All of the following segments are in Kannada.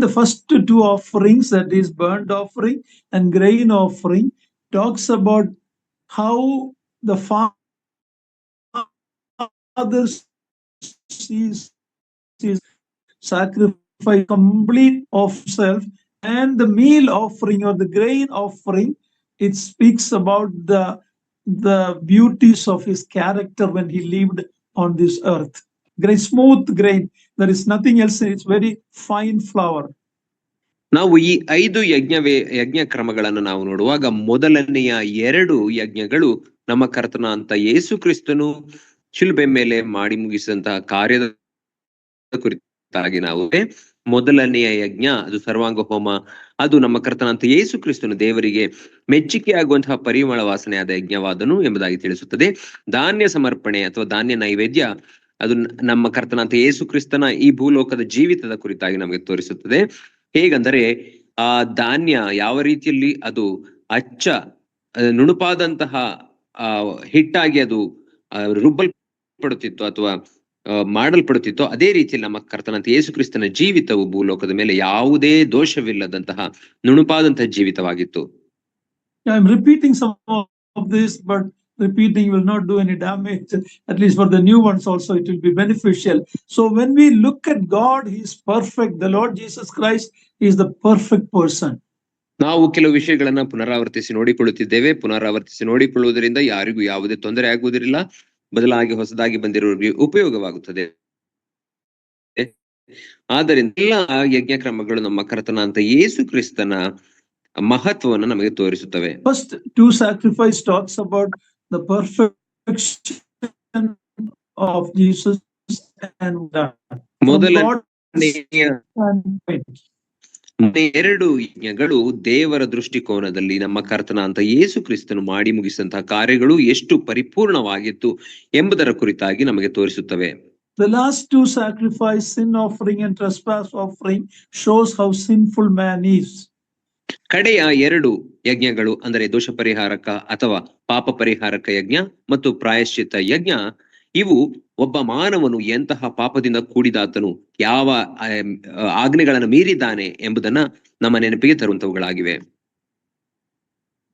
the first two offerings, that is burnt offering and grain offering, talks about how the Father sees his sacrifice complete of himself, and the meal offering or the grain offering, it speaks about the beauties of his character when he lived on this earth. Grain, smooth grain, there is nothing else, it's very fine flour. ನಾವು ಈ 5 ಯಜ್ಞ ಕ್ರಮಗಳನ್ನು ನಾವು ನೋಡುವಾಗ ಮೊದಲನೆಯ 2 ಯಜ್ಞಗಳು ನಮ್ಮ ಕರ್ತನ ಅಂತ ಯೇಸು ಕ್ರಿಸ್ತನು ಶಿಲುಬೆ ಮೇಲೆ ಮಾಡಿ ಮುಗಿಸಿದಂತಹ ಕಾರ್ಯದ ಕುರಿತಾಗಿ ನಾವು ಮೊದಲನೆಯ ಯಜ್ಞ ಅದು ಸರ್ವಾಂಗ ಹೋಮ, ಅದು ನಮ್ಮ ಕರ್ತನಂತ ಯೇಸು ಕ್ರಿಸ್ತನು ದೇವರಿಗೆ ಮೆಚ್ಚುಗೆ ಆಗುವಂತಹ ಪರಿಮಳ ವಾಸನೆಯಾದ ಯಜ್ಞವಾದನು ಎಂಬುದಾಗಿ ತಿಳಿಸುತ್ತದೆ. ಧಾನ್ಯ ಸಮರ್ಪಣೆ ಅಥವಾ ಧಾನ್ಯ ನೈವೇದ್ಯ, ಅದು ನಮ್ಮ ಕರ್ತನಂತ ಯೇಸು ಕ್ರಿಸ್ತನ ಈ ಭೂಲೋಕದ ಜೀವಿತದ ಕುರಿತಾಗಿ ನಮಗೆ ತೋರಿಸುತ್ತದೆ. ಹೇಗಂದರೆ ಆ ಧಾನ್ಯ ಯಾವ ರೀತಿಯಲ್ಲಿ ಅದು ನುಣುಪಾದಂತಹ ಹಿಟ್ಟಾಗಿ ಅದು ರುಬ್ಬಲ್ಪಡುತ್ತಿತ್ತು ಅಥವಾ ಮಾಡಲ್ಪಡುತ್ತಿತ್ತು, ಅದೇ ರೀತಿಯಲ್ಲಿ ನಮ್ಮ ಕರ್ತನಂತ ಯೇಸು ಕ್ರಿಸ್ತನ ಜೀವಿತವು ಭೂಲೋಕದ ಮೇಲೆ ಯಾವುದೇ ದೋಷವಿಲ್ಲದಂತಹ ನುಣುಪಾದಂತಹ ಜೀವಿತವಾಗಿತ್ತು. I am repeating some of this, but repeating will not do any damage. At least for the new ones also it will be beneficial. So when we look at God, he is perfect. The Lord Jesus Christ is the perfect person. ನಾವು ಕೆಲವು ವಿಷಯಗಳನ್ನ ಪುನರಾವರ್ತಿಸಿ ನೋಡಿಕೊಳ್ಳುವುದರಿಂದ ಯಾರಿಗೂ ಯಾವುದೇ ತೊಂದರೆ ಆಗುವುದಿಲ್ಲ, ಬದಲಾಗಿ ಹೊಸದಾಗಿ ಬಂದಿರುವವರಿಗೆ ಉಪಯೋಗವಾಗುತ್ತದೆ. ಆದ್ದರಿಂದ ಎಲ್ಲ ಯಜ್ಞ ಕ್ರಮಗಳು ನಮ್ಮ ಕರ್ತನಾದ ಯೇಸು ಕ್ರಿಸ್ತನ ಮಹತ್ವವನ್ನು ನಮಗೆ ತೋರಿಸುತ್ತವೆ. First two sacrifice talks about the perfection of Jesus and God. ಎರಡು ಯಜ್ಞಗಳು ದೇವರ ದೃಷ್ಟಿಕೋನದಲ್ಲಿ ನಮ್ಮ ಕರ್ತನಾದ ಯೇಸು ಕ್ರಿಸ್ತನು ಮಾಡಿ ಮುಗಿಸಿದಂತಹ ಕಾರ್ಯಗಳು ಎಷ್ಟು ಪರಿಪೂರ್ಣವಾಗಿತ್ತು ಎಂಬುದರ ಕುರಿತಾಗಿ ನಮಗೆ ತೋರಿಸುತ್ತವೆ. The last two sacrifice, sin offering and trespass offering, shows how sinful man is. ಕಡೆಯ 2 ಯಜ್ಞಗಳು ಅಂದರೆ ದೋಷ ಪರಿಹಾರಕ ಅಥವಾ ಪಾಪ ಪರಿಹಾರಕ ಯಜ್ಞ ಮತ್ತು ಪ್ರಾಯಶ್ಚಿತ್ತ ಯಜ್ಞ, ಇವು ಒಬ್ಬ ಮಾನವನು ಎಂತಹ ಪಾಪದಿಂದ ಕೂಡಿದಾತನು, ಯಾವ ಆಜ್ಞೆಗಳನ್ನು ಮೀರಿದ್ದಾನೆ ಎಂಬುದನ್ನ ನಮ್ಮ ನೆನಪಿಗೆ ತರುವಂತವುಗಳಾಗಿವೆ.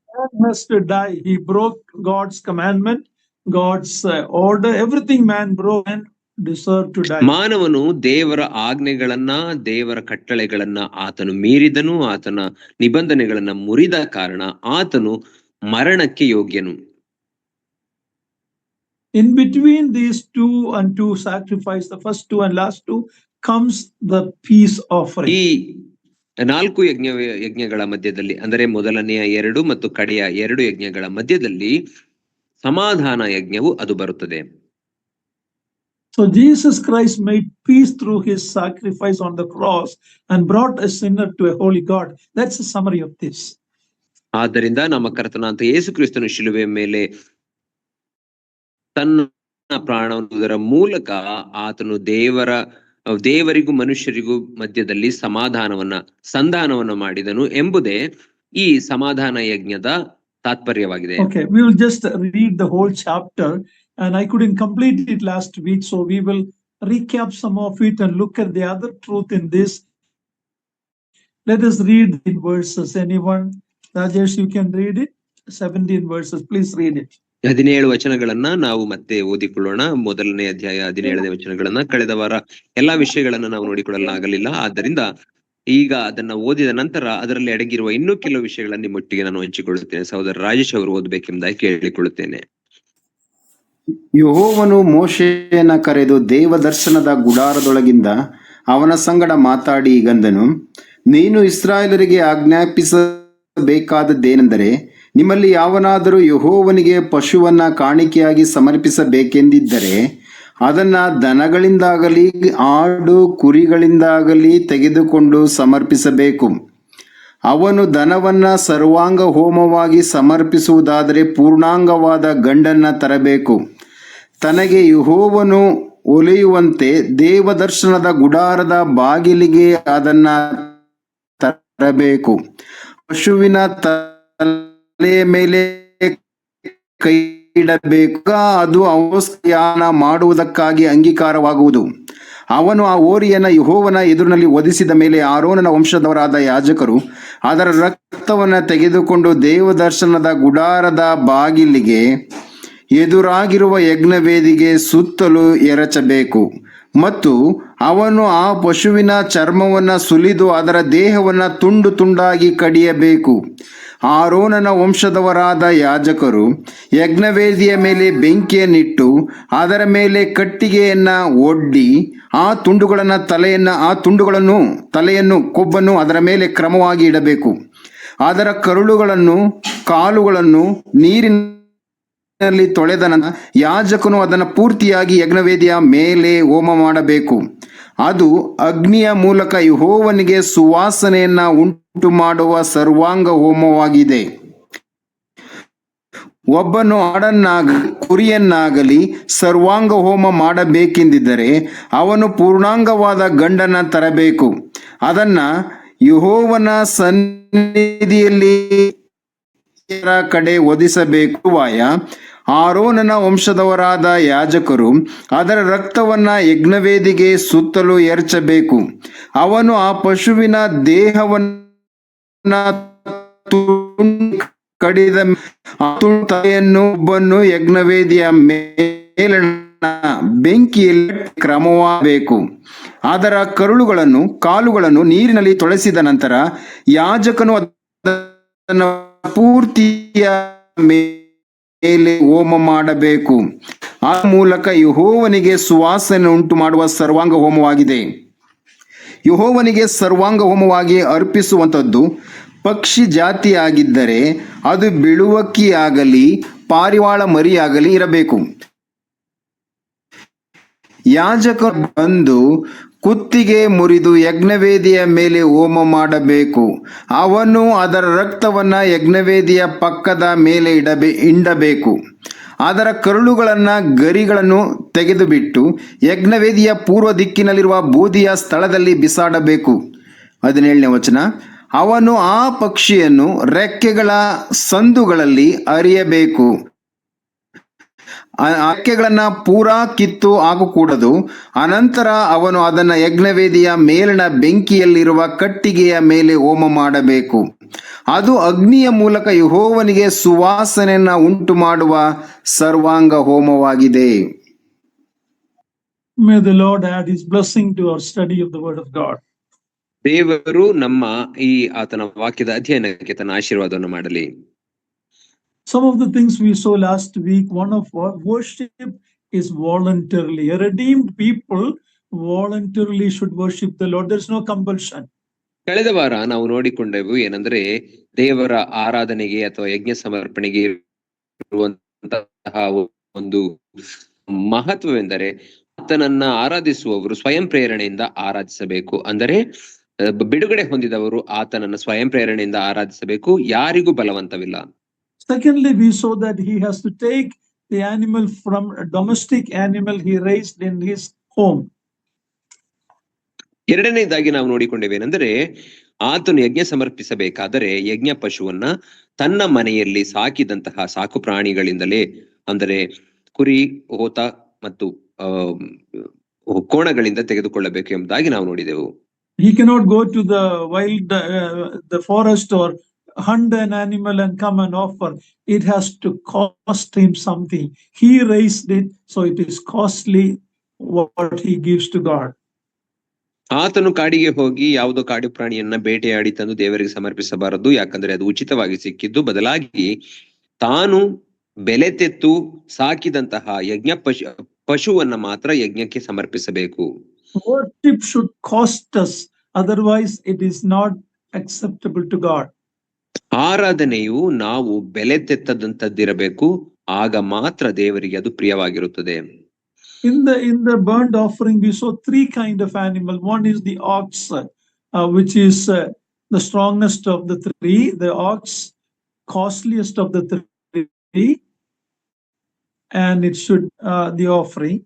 Man has to die. He broke God's commandment, God's order, everything man broke and deserve to die. ಮಾನವನು ದೇವರ ಆಜ್ಞೆಗಳನ್ನ, ದೇವರ ಕಟ್ಟಳೆಗಳನ್ನ ಆತನು ಮೀರಿದನು, ಆತನ ನಿಬಂಧನೆಗಳನ್ನ ಮುರಿದ ಕಾರಣ ಆತನು ಮರಣಕ್ಕೆ ಯೋಗ್ಯನು. In between these two and two sacrifice, the first two and last two, comes the peace offering. ಈ 4 ಯಜ್ಞಗಳ ಮಧ್ಯದಲ್ಲಿ ಅಂದರೆ ಮೊದಲನೆಯ 2 ಮತ್ತು ಕಡೆಯ 2 ಯಜ್ಞಗಳ ಮಧ್ಯದಲ್ಲಿ ಸಮಾಧಾನ ಯಜ್ಞವು ಅದು ಬರುತ್ತದೆ. So Jesus Christ made peace through his sacrifice on the cross and brought a sinner to a holy God. That's the summary of this. ಆದ್ದರಿಂದ ನಮ್ಮ ಕರ್ತನಾದ ಯೇಸು ಕ್ರಿಸ್ತನು ಶಿಲುಬೆಯ ಮೇಲೆ ತನ್ನ ಪ್ರಾಣವನ್ನುವುದರ ಮೂಲಕ ಆತನು ದೇವರಿಗೂ ಮನುಷ್ಯರಿಗೂ ಮಧ್ಯದಲ್ಲಿ ಸಂಧಾನವನ್ನ ಮಾಡಿದನು ಎಂಬುದೇ ಈ ಸಮಾಧಾನ ಯಜ್ಞದ ತಾತ್ಪರ್ಯವಾಗಿದೆ. Okay, we will just read the whole chapter, and I couldn't complete it last week, so we will recap some of it and look at the other truth in this. Let us read in verses. Anyone? Rajesh, you can read it. 17 verses. Please read it. 17 ವಚನಗಳನ್ನ ನಾವು ಮತ್ತೆ ಓದಿಕೊಳ್ಳೋಣ. ಮೊದಲನೇ ಅಧ್ಯಾಯ 17ನೇ ವಚನಗಳನ್ನ ಕಳೆದ ವಾರ ಎಲ್ಲಾ ವಿಷಯಗಳನ್ನ ನಾವು ನೋಡಿಕೊಳ್ಳಲಾಗಲಿಲ್ಲ. ಆದ್ದರಿಂದ ಈಗ ಅದನ್ನ ಓದಿದ ನಂತರ ಅದರಲ್ಲಿ ಅಡಗಿರುವ ಇನ್ನೂ ಕೆಲವು ವಿಷಯಗಳನ್ನ ನಿಮ್ಮೊಟ್ಟಿಗೆ ನಾನು ಹಂಚಿಕೊಳ್ಳುತ್ತೇನೆ. ಸಹೋದರ ರಾಜೇಶ್ ಅವರು ಓದಬೇಕೆಂಬುದಾಗಿ ಕೇಳಿಕೊಳ್ಳುತ್ತೇನೆ. ಯೆಹೋವನು ಮೋಶೆಯನ್ನ ಕರೆದು ದೇವದರ್ಶನದ ಗುಡಾರದೊಳಗಿಂದ ಅವನ ಸಂಗಡ ಮಾತಾಡಿ ಈಗಂದನು, ನೀನು ಇಸ್ರಾಯೇಲರಿಗೆ ಆಜ್ಞಾಪಿಸಬೇಕಾದದ್ದೇನೆಂದರೆ, ನಿಮ್ಮಲ್ಲಿ ಯಾವನಾದರೂ ಯೆಹೋವನಿಗೆ ಪಶುವನ್ನ ಕಾಣಿಕೆಯಾಗಿ ಸಮರ್ಪಿಸಬೇಕೆಂದಿದ್ದರೆ ಅದನ್ನ ದನಗಳಿಂದಾಗಲಿ ಆಡು ಕುರಿಗಳಿಂದಾಗಲಿ ತೆಗೆದುಕೊಂಡು ಸಮರ್ಪಿಸಬೇಕು. ಅವನು ದನವನ್ನ ಸರ್ವಾಂಗ ಹೋಮವಾಗಿ ಸಮರ್ಪಿಸುವುದಾದರೆ ಪೂರ್ಣಾಂಗವಾದ ಗಂಡನ್ನ ತರಬೇಕು. ತನಗೆ ಯೆಹೋವನು ಒಲಿಯುವಂತೆ ದೇವದರ್ಶನದ ಗುಡಾರದ ಬಾಗಿಲಿಗೆ ಅದನ್ನ ತರಬೇಕು. ಪಶುವಿನ ತಲೆಯ ಮೇಲೆ ಕೈ ಇಡಬೇಕು. ಅದು ಅವಸ್ಯಾನ ಮಾಡುವುದಕ್ಕಾಗಿ ಅಂಗೀಕಾರವಾಗುವುದು. ಅವನು ಆ ಹೋರಿಯನ್ನ ಯೆಹೋವನ ಎದುರಿನಲ್ಲಿ ವಧಿಸಿದ ಮೇಲೆ ಆರೋನನ ವಂಶದವರಾದ ಯಾಜಕರು ಅದರ ರಕ್ತವನ್ನು ತೆಗೆದುಕೊಂಡು ದೇವದರ್ಶನದ ಗುಡಾರದ ಬಾಗಿಲಿಗೆ ಎದುರಾಗಿರುವ ಯಜ್ಞವೇದಿಗೆ ಸುತ್ತಲೂ ಎರಚಬೇಕು. ಮತ್ತು ಅವನು ಆ ಪಶುವಿನ ಚರ್ಮವನ್ನು ಸುಲಿದು ಅದರ ದೇಹವನ್ನು ತುಂಡು ತುಂಡಾಗಿ ಕಡಿಯಬೇಕು. ಆರೋನನ ವಂಶದವರಾದ ಯಾಜಕರು ಯಜ್ಞವೇದಿಯ ಮೇಲೆ ಬೆಂಕಿಯನ್ನಿಟ್ಟು ಅದರ ಮೇಲೆ ಕಟ್ಟಿಗೆಯನ್ನು ಒಡ್ಡಿ ಆ ತುಂಡುಗಳನ್ನು ತಲೆಯನ್ನು ಕೊಬ್ಬನ್ನು ಅದರ ಮೇಲೆ ಕ್ರಮವಾಗಿ ಇಡಬೇಕು. ಅದರ ಕರುಳುಗಳನ್ನು ಕಾಲುಗಳನ್ನು ನೀರಿನಲ್ಲಿ ತೊಳೆದ ನಂತರ ಯಾಜಕನು ಅದನ್ನು ಪೂರ್ತಿಯಾಗಿ ಯಜ್ಞವೇದಿಯ ಮೇಲೆ ಹೋಮ ಮಾಡಬೇಕು. ಅದು ಅಗ್ನಿಯ ಮೂಲಕ ಯೆಹೋವನಿಗೆ ಸುವಾಸನೆಯನ್ನ ಉಂಟು ಮಾಡುವ ಸರ್ವಾಂಗ ಹೋಮವಾಗಿದೆ. ಒಬ್ಬನು ಆಡನ್ನಾಗಲಿ ಕುರಿಯನ್ನಾಗಲಿ ಸರ್ವಾಂಗ ಹೋಮ ಮಾಡಬೇಕೆಂದಿದ್ದರೆ ಅವನು ಪೂರ್ಣಾಂಗವಾದ ಗಂಡನ ತರಬೇಕು. ಅದನ್ನ ಯೆಹೋವನ ಸನ್ನಿಧಿಯಲ್ಲಿ ಕಡೆ ವಧಿಸಬೇಕು. ಆರೋನನ ವಂಶದವರಾದ ಯಾಜಕರು ಅದರ ರಕ್ತವನ್ನ ಯಜ್ಞವೇದಿಗೆ ಸುತ್ತಲೂ ಎರಚಬೇಕು. ಅವನು ಆ ಪಶುವಿನ ದೇಹವನ್ನ ಕಡಿದ ತಲೆಯನ್ನು ಒಬ್ಬನು ಯಜ್ಞವೇದಿಯ ಮೇಲಣ ಬೆಂಕಿಯಲ್ಲಿ ಕ್ರಮವಾಗಬೇಕು. ಅದರ ಕರುಳುಗಳನ್ನು ಕಾಲುಗಳನ್ನು ನೀರಿನಲ್ಲಿ ತೊಳೆಸಿದ ನಂತರ ಯಾಜಕನು ಅದನ್ನು ಪೂರ್ತಿಯ ಮೇಲೆ ಹೋಮ ಮಾಡಬೇಕು. ಆ ಮೂಲಕ ಯೆಹೋವನಿಗೆ ಸುವಾಸನೆ ಉಂಟು ಮಾಡುವ ಸರ್ವಾಂಗ ಹೋಮವಾಗಿದೆ. ಯೆಹೋವನಿಗೆ ಸರ್ವಾಂಗ ಹೋಮವಾಗಿ ಅರ್ಪಿಸುವಂಥದ್ದು ಪಕ್ಷಿ ಜಾತಿಯಾಗಿದ್ದರೆ ಅದು ಬಿಳುವಕ್ಕಿಯಾಗಲಿ ಪಾರಿವಾಳ ಮರಿಯಾಗಲಿ ಇರಬೇಕು. ಯಾಜಕರು ಬಂದು ಕುತ್ತಿಗೆ ಮುರಿದು ಯಜ್ಞವೇದಿಯ ಮೇಲೆ ಹೋಮ ಮಾಡಬೇಕು. ಅವನು ಅದರ ರಕ್ತವನ್ನ ಯಜ್ಞವೇದಿಯ ಪಕ್ಕದ ಮೇಲೆ ಹಿಂಡಬೇಕು. ಅದರ ಕರುಳುಗಳನ್ನು ಗರಿಗಳನ್ನು ತೆಗೆದುಬಿಟ್ಟು ಯಜ್ಞವೇದಿಯ ಪೂರ್ವ ದಿಕ್ಕಿನಲ್ಲಿರುವ ಬೂದಿಯ ಸ್ಥಳದಲ್ಲಿ ಬಿಸಾಡಬೇಕು. 17ನೇ ವಚನ. ಅವನು ಆ ಪಕ್ಷಿಯನ್ನು ರೆಕ್ಕೆಗಳ ಸಂದುಗಳಲ್ಲಿ ಅರಿಯಬೇಕು. ರೆಕ್ಕೆಗಳನ್ನ ಪೂರಾ ಕಿತ್ತು ಹಾಕಕೂಡದು. ಅನಂತರ ಅವನು ಅದನ್ನು ಯಜ್ಞವೇದಿಯ ಮೇಲಿನ ಬೆಂಕಿಯಲ್ಲಿರುವ ಕಟ್ಟಿಗೆಯ ಮೇಲೆ ಹೋಮ ಮಾಡಬೇಕು. ಅದು ಅಗ್ನಿಯ ಮೂಲಕ ಯೆಹೋವನಿಗೆ ಸುವಾಸನೆಯನ್ನ ಉಂಟು ಮಾಡುವ ಸರ್ವಾಂಗ ಹೋಮವಾಗಿದೆ. May the Lord add his blessing to our study of the word of God. ದೇವರು ನಮ್ಮ ಈ ಆತನ ವಾಕ್ಯದ ಅಧ್ಯಯನಕ್ಕೆ ತನ್ನ ಆಶೀರ್ವಾದವನ್ನು ಮಾಡಲಿ. Some of the things we saw last week, one of worship is voluntarily. A redeemed people voluntarily should worship the Lord. There is no compulsion. ಕಳೆದ ವಾರ ನಾವು ನೋಡಿಕೊಂಡೆವು ಏನಂದ್ರೆ ದೇವರ ಆರಾಧನೆಗೆ ಅಥವಾ ಯಜ್ಞ ಸಮರ್ಪಣೆಗೆ ಇರುವಂತಹ ಒಂದು ಮಹತ್ವವೆಂದರೆ ಆತನನ್ನ ಆರಾಧಿಸುವವರು ಸ್ವಯಂ ಪ್ರೇರಣೆಯಿಂದ ಆರಾಧಿಸಬೇಕು. ಅಂದರೆ ಬಿಡುಗಡೆ ಹೊಂದಿದವರು ಆತನನ್ನ ಸ್ವಯಂ ಪ್ರೇರಣೆಯಿಂದ ಆರಾಧಿಸಬೇಕು, ಯಾರಿಗೂ ಬಲವಂತವಿಲ್ಲ. Secondly, we saw that he has to take the animal from a domestic animal he raised in his home. ಎರಡನೇದಾಗಿ ನಾವು ನೋಡಿಕೊಂಡೇವೇನೆಂದರೆ ಆತನು ಯಜ್ಞ ಸಮರ್ಪಿಸಬೇಕಾದರೆ ಯಜ್ಞ ಪಶುವನ್ನ ತನ್ನ ಮನೆಯಲ್ಲಿ ಸಾಕಿದಂತಹ ಸಾಕು ಪ್ರಾಣಿಗಳಿಂದಲೇ, ಅಂದರೆ ಕುರಿ, ಹೋತ ಮತ್ತು ಕೋಣಗಳಿಂದ ತೆಗೆದುಕೊಳ್ಳಬೇಕು ಎಂಬುದಾಗಿ ನಾವು ನೋಡಿದೆವು. He cannot go to the wild, the forest or hunt an animal and come and offer. It has to cost him something. He raised it, so it is costly what he gives to God. ಆತನು ಕಾಡಿಗೆ ಹೋಗಿ ಯಾವುದೋ ಕಾಡು ಪ್ರಾಣಿಯನ್ನ ಬೇಟೆಯಾಡಿ ತಂದು ದೇವರಿಗೆ ಸಮರ್ಪಿಸಬಾರದು, ಯಾಕಂದ್ರೆ ಅದು ಉಚಿತವಾಗಿ ಸಿಕ್ಕಿದ್ದು. ಬದಲಾಗಿ ತಾನು ಬೆಲೆ ತೆತ್ತು ಸಾಕಿದಂತಹ ಯಜ್ಞ ಪಶುವನ್ನ ಮಾತ್ರ ಯಜ್ಞಕ್ಕೆ ಸಮರ್ಪಿಸಬೇಕು. Worship should cost us, otherwise it is not acceptable to God. ಆರಾಧನೆಯು ನಾವು ಬೆಲೆ ತೆತ್ತದಂತದ್ದಿರಬೇಕು, ಆಗ ಮಾತ್ರ ದೇವರಿಗೆ ಅದು ಪ್ರಿಯವಾಗಿರುತ್ತದೆ. In the burnt offering, we saw three kind of animal. One is the ox, which is the strongest of the three. The ox, costliest of the three, and it should the offering.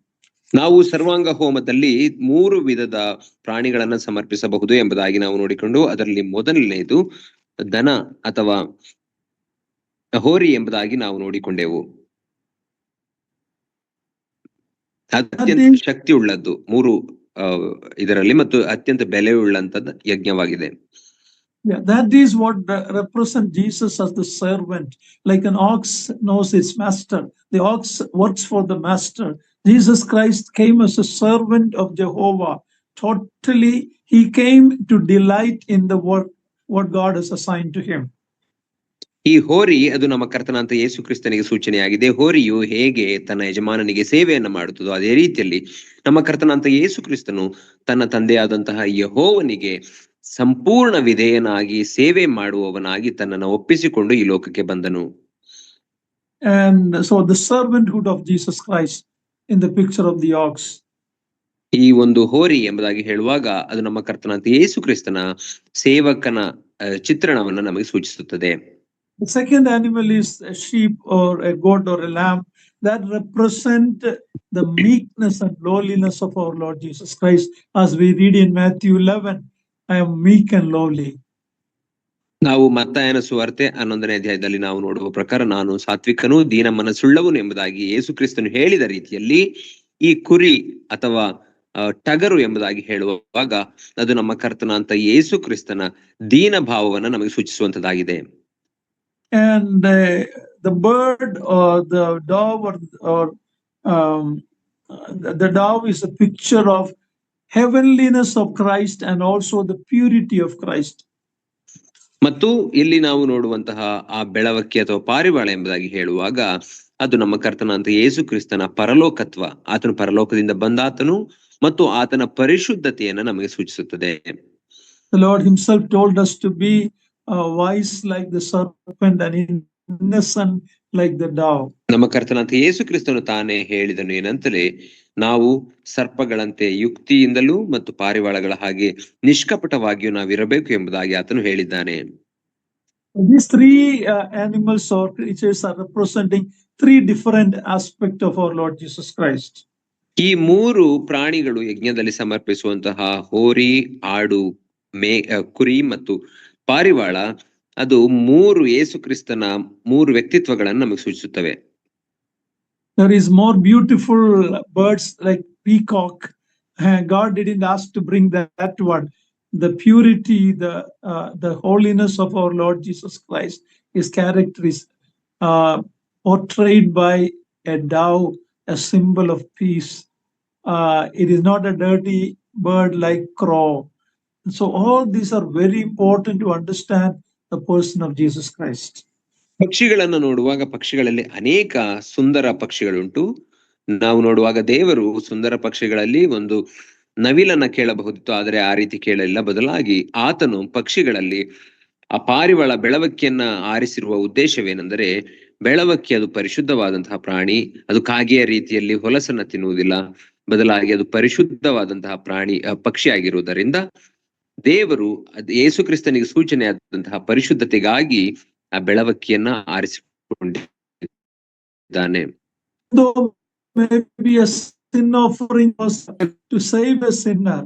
ನಾವು ಸರ್ವಾಂಗ ಹೋಮದಲ್ಲಿ 3 ವಿಧದ ಪ್ರಾಣಿಗಳನ್ನ ಸಮರ್ಪಿಸಬಹುದು ಎಂಬುದಾಗಿ ನಾವು ನೋಡಿಕೊಂಡು, ಅದರಲ್ಲಿ ಮೊದಲನೆಯದು ದನ ಅಥವಾ ಹೋರಿ ಎಂಬುದಾಗಿ ನಾವು ನೋಡಿಕೊಂಡೆವು. ಅತ್ಯಂತ ಶಕ್ತಿ ಉಳ್ಳದ್ದು 3 ಇದರಲ್ಲಿ ಮತ್ತು ಅತ್ಯಂತ ಬೆಲೆಯುಳ್ಳಂತದ್ದು ಯಜ್ಞವಾಗಿದೆ. Yeah, that is what represent Jesus as the servant. Like an ox knows its master, the ox works for the master. Jesus Christ came as a servant of Jehovah. Totally, he came to delight in the work what God has assigned to him. ಈ ಹೋರಿ ಅದು ನಮ್ಮ ಕರ್ತನಾಂತ ಯೇಸು ಕ್ರಿಸ್ತನಿಗೆ ಸೂಚನೆಯಾಗಿದೆ. ಹೋರಿಯು ಹೇಗೆ ತನ್ನ ಯಜಮಾನನಿಗೆ ಸೇವೆಯನ್ನ ಮಾಡುತ್ತದೋ ಅದೇ ರೀತಿಯಲ್ಲಿ ನಮ್ಮ ಕರ್ತನಾಂತ ಯೇಸು ಕ್ರಿಸ್ತನು ತನ್ನ ತಂದೆಯಾದಂತಹ ಯೆಹೋವನಿಗೆ ಸಂಪೂರ್ಣ ವಿಧೇಯನಾಗಿ ಸೇವೆ ಮಾಡುವವನಾಗಿ ತನ್ನನ್ನು ಒಪ್ಪಿಸಿಕೊಂಡು ಈ ಲೋಕಕ್ಕೆ ಬಂದನು. And so the servanthood of Jesus Christ in the picture of the ox. ಈ ಒಂದು ಹೋರಿ ಎಂಬುದಾಗಿ ಹೇಳುವಾಗ ಅದು ನಮ್ಮ ಕರ್ತನಾಂತ ಯೇಸು ಕ್ರಿಸ್ತನ ಸೇವಕನ ಚಿತ್ರಣವನ್ನು ನಮಗೆ ಸೂಚಿಸುತ್ತದೆ. The second animal is a sheep or a goat or a lamb that represent the meekness and lowliness of our Lord Jesus Christ. As we read in Matthew 11, I am meek and lowly. ನಾವು ಮತ್ತಾಯನ ಸುವಾರ್ತೆ 11ನೇ ಅಧ್ಯಾಯದಲ್ಲಿ ನಾವು ನೋಡುವ ಪ್ರಕಾರ ನಾನು ಸಾತ್ವಿಕನು ದೀನ ಮನಸ್ಸುಳ್ಳವನು ಎಂಬುದಾಗಿ ಯೇಸು ಕ್ರಿಸ್ತನು ಹೇಳಿದ ರೀತಿಯಲ್ಲಿ ಈ ಕುರಿ ಅಥವಾ ಟಗರು ಎಂಬುದಾಗಿ ಹೇಳುವಾಗ ಅದು ನಮ್ಮ ಕರ್ತನಾಂತ ಯೇಸು ಕ್ರಿಸ್ತನ ದೀನ ಭಾವವನ್ನು ನಮಗೆ ಸೂಚಿಸುವಂತದ್ದಾಗಿದೆ. And the bird or the dove or the dove is a picture of heavenliness of Christ and also the purity of Christ. ಮತ್ತು ಇಲ್ಲಿ ನಾವು ನೋಡುವಂತಹ ಆ ಬೆಳವಕ್ಕಿ ಅಥವಾ ಪಾರಿವಾಳ ಎಂಬುದಾಗಿ ಹೇಳುವಾಗ ಅದು ನಮ್ಮ ಕರ್ತನಾಂತ ಯೇಸು ಕ್ರಿಸ್ತನ ಪರಲೋಕತ್ವ, ಆತನು ಪರಲೋಕದಿಂದ ಬಂದಾತನು ಮತ್ತು ಆತನ ಪರಿಶುದ್ಧತೆಯನ್ನು ನಮಗೆ ಸೂಚಿಸುತ್ತದೆ. The Lord himself told us to be wise like the serpent and innocent like the dove. ನಮ್ಮ ಕರ್ತನಾಂತ ಯೇಸು ಕ್ರಿಸ್ತನು ತಾನೇ ಹೇಳಿದನು ಏನಂತಲೇ, ನಾವು ಸರ್ಪಗಳಂತೆ ಯುಕ್ತಿಯಿಂದಲೂ ಮತ್ತು ಪಾರಿವಾಳಗಳ ಹಾಗೆ ನಿಷ್ಕಪಟವಾಗಿಯೂ ನಾವಿರಬೇಕು ಎಂಬುದಾಗಿ ಆತನು ಹೇಳಿದ್ದಾನೆ. These three animals or creatures are representing three different aspects of our Lord Jesus Christ. ಈ ಮೂರು ಪ್ರಾಣಿಗಳು ಯಜ್ಞದಲ್ಲಿ ಸಮರ್ಪಿಸುವಂತಹ ಹೋರಿ, ಆಡು, ಕುರಿ ಮತ್ತು ಪಾರಿವಾಳ ಅದು ಮೂರು ಯೇಸು ಕ್ರಿಸ್ತನ ಮೂರು ವ್ಯಕ್ತಿತ್ವಗಳನ್ನು ನಮಗೆ ಸೂಚಿಸುತ್ತವೆ. There is more beautiful birds like peacock. God didn't ask to bring that one. The purity, the holiness of our Lord Jesus Christ, his character is portrayed by a dove, a symbol of peace. It is not a dirty bird like crow. So all these are very important to understand the person of Jesus Christ. ಪಕ್ಷಿಗಳನ್ನು ನೋಡುವಾಗ ಪಕ್ಷಿಗಳಲ್ಲಿ ಅನೇಕ ಸುಂದರ ಪಕ್ಷಿಗಳುಂಟು. ನಾವು ನೋಡುವಾಗ ದೇವರು ಸುಂದರ ಪಕ್ಷಿಗಳಲ್ಲಿ ಒಂದು ನವಿಲನ್ನ ಕೇಳಬಹುದಿತ್ತು, ಆದರೆ ಆ ರೀತಿ ಕೇಳಲಿಲ್ಲ. ಬದಲಾಗಿ ಆತನು ಪಕ್ಷಿಗಳಲ್ಲಿ ಆ ಪಾರಿವಾಳ ಬೆಳವಕ್ಕಿಯನ್ನ ಆರಿಸಿರುವ ಉದ್ದೇಶವೇನೆಂದರೆ, ಬೆಳವಕ್ಕಿ ಅದು ಪರಿಶುದ್ಧವಾದಂತಹ ಪ್ರಾಣಿ, ಅದು ಕಾಗೆಯ ರೀತಿಯಲ್ಲಿ ಹೊಲಸನ್ನ ತಿನ್ನುವುದಿಲ್ಲ, ಬದಲಾಗಿ ಅದು ಪರಿಶುದ್ಧವಾದಂತಹ ಪಕ್ಷಿ ಆಗಿರುವುದರಿಂದ ದೇವರು ಯೇಸು ಕ್ರಿಸ್ತನಿಗೆ ಸೂಚನೆಯಾದಂತಹ ಪರಿಶುದ್ಧತೆಗಾಗಿ ಆ ಬೆಳವಕ್ಕಿಯನ್ನ ಆರಿಸಿಕೊಂಡಿದ್ದಾನೆ. Though maybe a sin offering was to save a sinner,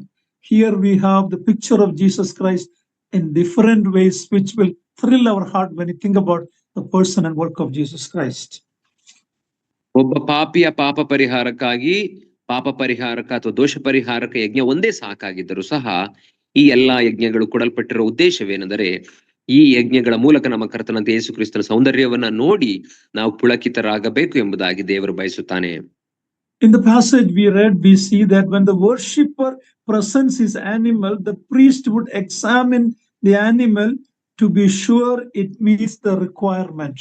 here we have the picture of Jesus Christ in different ways, which will thrill our heart when you think about the person and work of Jesus Christ. ಒಬ್ಬ ಪಾಪಿಯ ಪಾಪ ಪರಿಹಾರಕ ಅಥವಾ ದೋಷ ಪರಿಹಾರಕ ಯಜ್ಞ ಒಂದೇ ಸಾಕಾಗಿದ್ದರೂ ಸಹ ಈ ಎಲ್ಲಾ ಯಜ್ಞಗಳು ಕೊಡಲ್ಪಟ್ಟಿರುವ ಉದ್ದೇಶವೇನೆಂದರೆ, ಈ ಯಜ್ಞಗಳ ಮೂಲಕ ನಮ್ಮ ಕರ್ತನಾಂತ ಯೇಸು ಕ್ರಿಸ್ತನ ಸೌಂದರ್ಯವನ್ನ ನೋಡಿ ನಾವು ಪುಳಕಿತರಾಗಬೇಕು ಎಂಬುದಾಗಿ ದೇವರು ಬಯಸುತ್ತಾನೆ. In the passage we read, we see that when the worshipper presents his animal, the priest would examine the animal to be sure it meets the requirement.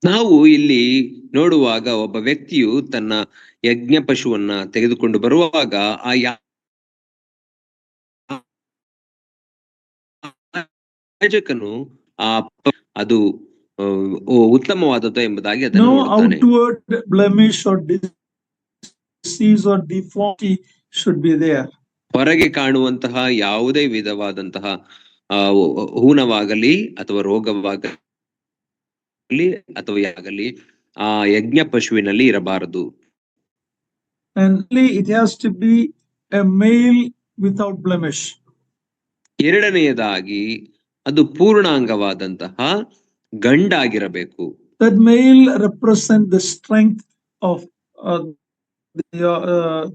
ನಾವು ಇಲ್ಲಿ ನೋಡುವಾಗ ಒಬ್ಬ ವ್ಯಕ್ತಿಯು ತನ್ನ ಯಜ್ಞ ಪಶುವನ್ನ ತೆಗೆದುಕೊಂಡು ಬರುವಾಗ ಆ ಯಾಜಕನು ಅದು ಉತ್ತಮವಾದದ್ದು ಎಂಬುದಾಗಿ ಅದನ್ನು ನೋಡುತ್ತಾನೆ. No outward blemish or disease or deformity should be there. ಹೊರಗೆ ಕಾಣುವಂತಹ ಯಾವುದೇ ವಿಧವಾದಂತಹ ಹೂನವಾಗಲಿ ಅಥವಾ ರೋಗವಾಗಲಿ ಅಥವಾ ಆಗಲಿ ಆ ಯಜ್ಞ ಪಶುವಿನಲ್ಲಿ ಇರಬಾರದು. And it has to be a male without blemish. ಎರಡನೆಯದಾಗಿ ಅದು ಪೂರ್ಣಾಂಗವಾದಂತಹ ಗಂಡಾಗಿರಬೇಕು. That male represent the strength of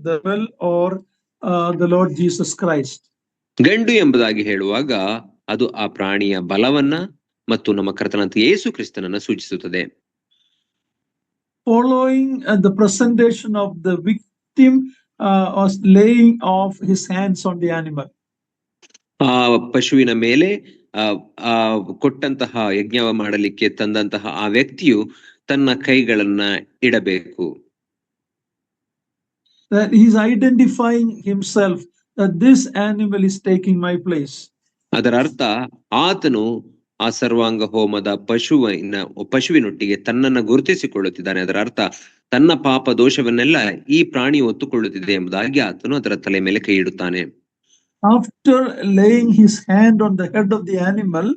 the well or the Lord Jesus Christ. ಗಂಡು ಎಂಬುದಾಗಿ ಹೇಳುವಾಗ ಅದು ಆ ಪ್ರಾಣಿಯ ಬಲವನ್ನ ಮತ್ತು ನಮ್ಮ ಕರ್ತನಾದ ಯೇಸು ಕ್ರಿಸ್ತನನ್ನ ಸೂಚಿಸುತ್ತದೆ. Following the presentation of the victim was laying off his hands on the animal. ಆ ಪಶುವಿನ ಮೇಲೆ ಕೊಟ್ಟಂತಹ ಯಜ್ಞ ಮಾಡಲಿಕ್ಕೆ ತಂದಂತಹ ಆ ವ್ಯಕ್ತಿಯು ತನ್ನ ಕೈಗಳನ್ನ ಇಡಬೇಕು. That he is identifying himself that this animal is taking my place. ಅದರ ಅರ್ಥ ಆತನು ಆ ಸರ್ವಾಂಗ ಹೋಮದ ಪಶುವಿನೊಟ್ಟಿಗೆ ತನ್ನನ್ನು ಗುರುತಿಸಿಕೊಳ್ಳುತ್ತಿದ್ದಾನೆ. ಅದರ ಅರ್ಥ ತನ್ನ ಪಾಪ ದೋಷವನ್ನೆಲ್ಲ ಈ ಪ್ರಾಣಿ ಹೊತ್ತುಕೊಳ್ಳುತ್ತಿದೆ ಎಂಬುದಾಗಿ ಆತನು ಅದರ ತಲೆ ಮೇಲೆ ಕೈ ಇಡುತ್ತಾನೆ. After laying his hand on the head of the animal,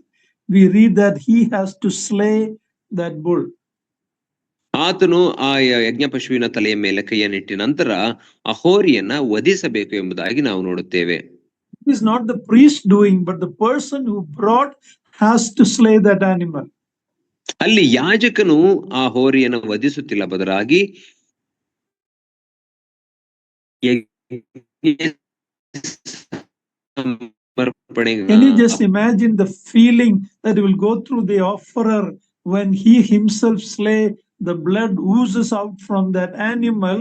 we read that he has to slay that bull. ಆತನು ಆ ಯಜ್ಞ ಪಶುವಿನ ತಲೆಯ ಮೇಲೆ ಕೈಯನ್ನಿಟ್ಟ ನಂತರ ಆ ಹೋರಿಯನ್ನ ವಧಿಸಬೇಕು ಎಂಬುದಾಗಿ ನಾವು ನೋಡುತ್ತೇವೆ. It is not the priest doing, but the person who brought has to slay that animal. ಅಲ್ಲಿ ಯಾಜಕನು ಆ ಹೋರಿಯನ್ನು ವಧಿಸುತ್ತಿಲ್ಲ, ಬದಲಾಗಿ Can you just imagine the feeling that will go through the offerer when he himself slay, the blood oozes out from that animal?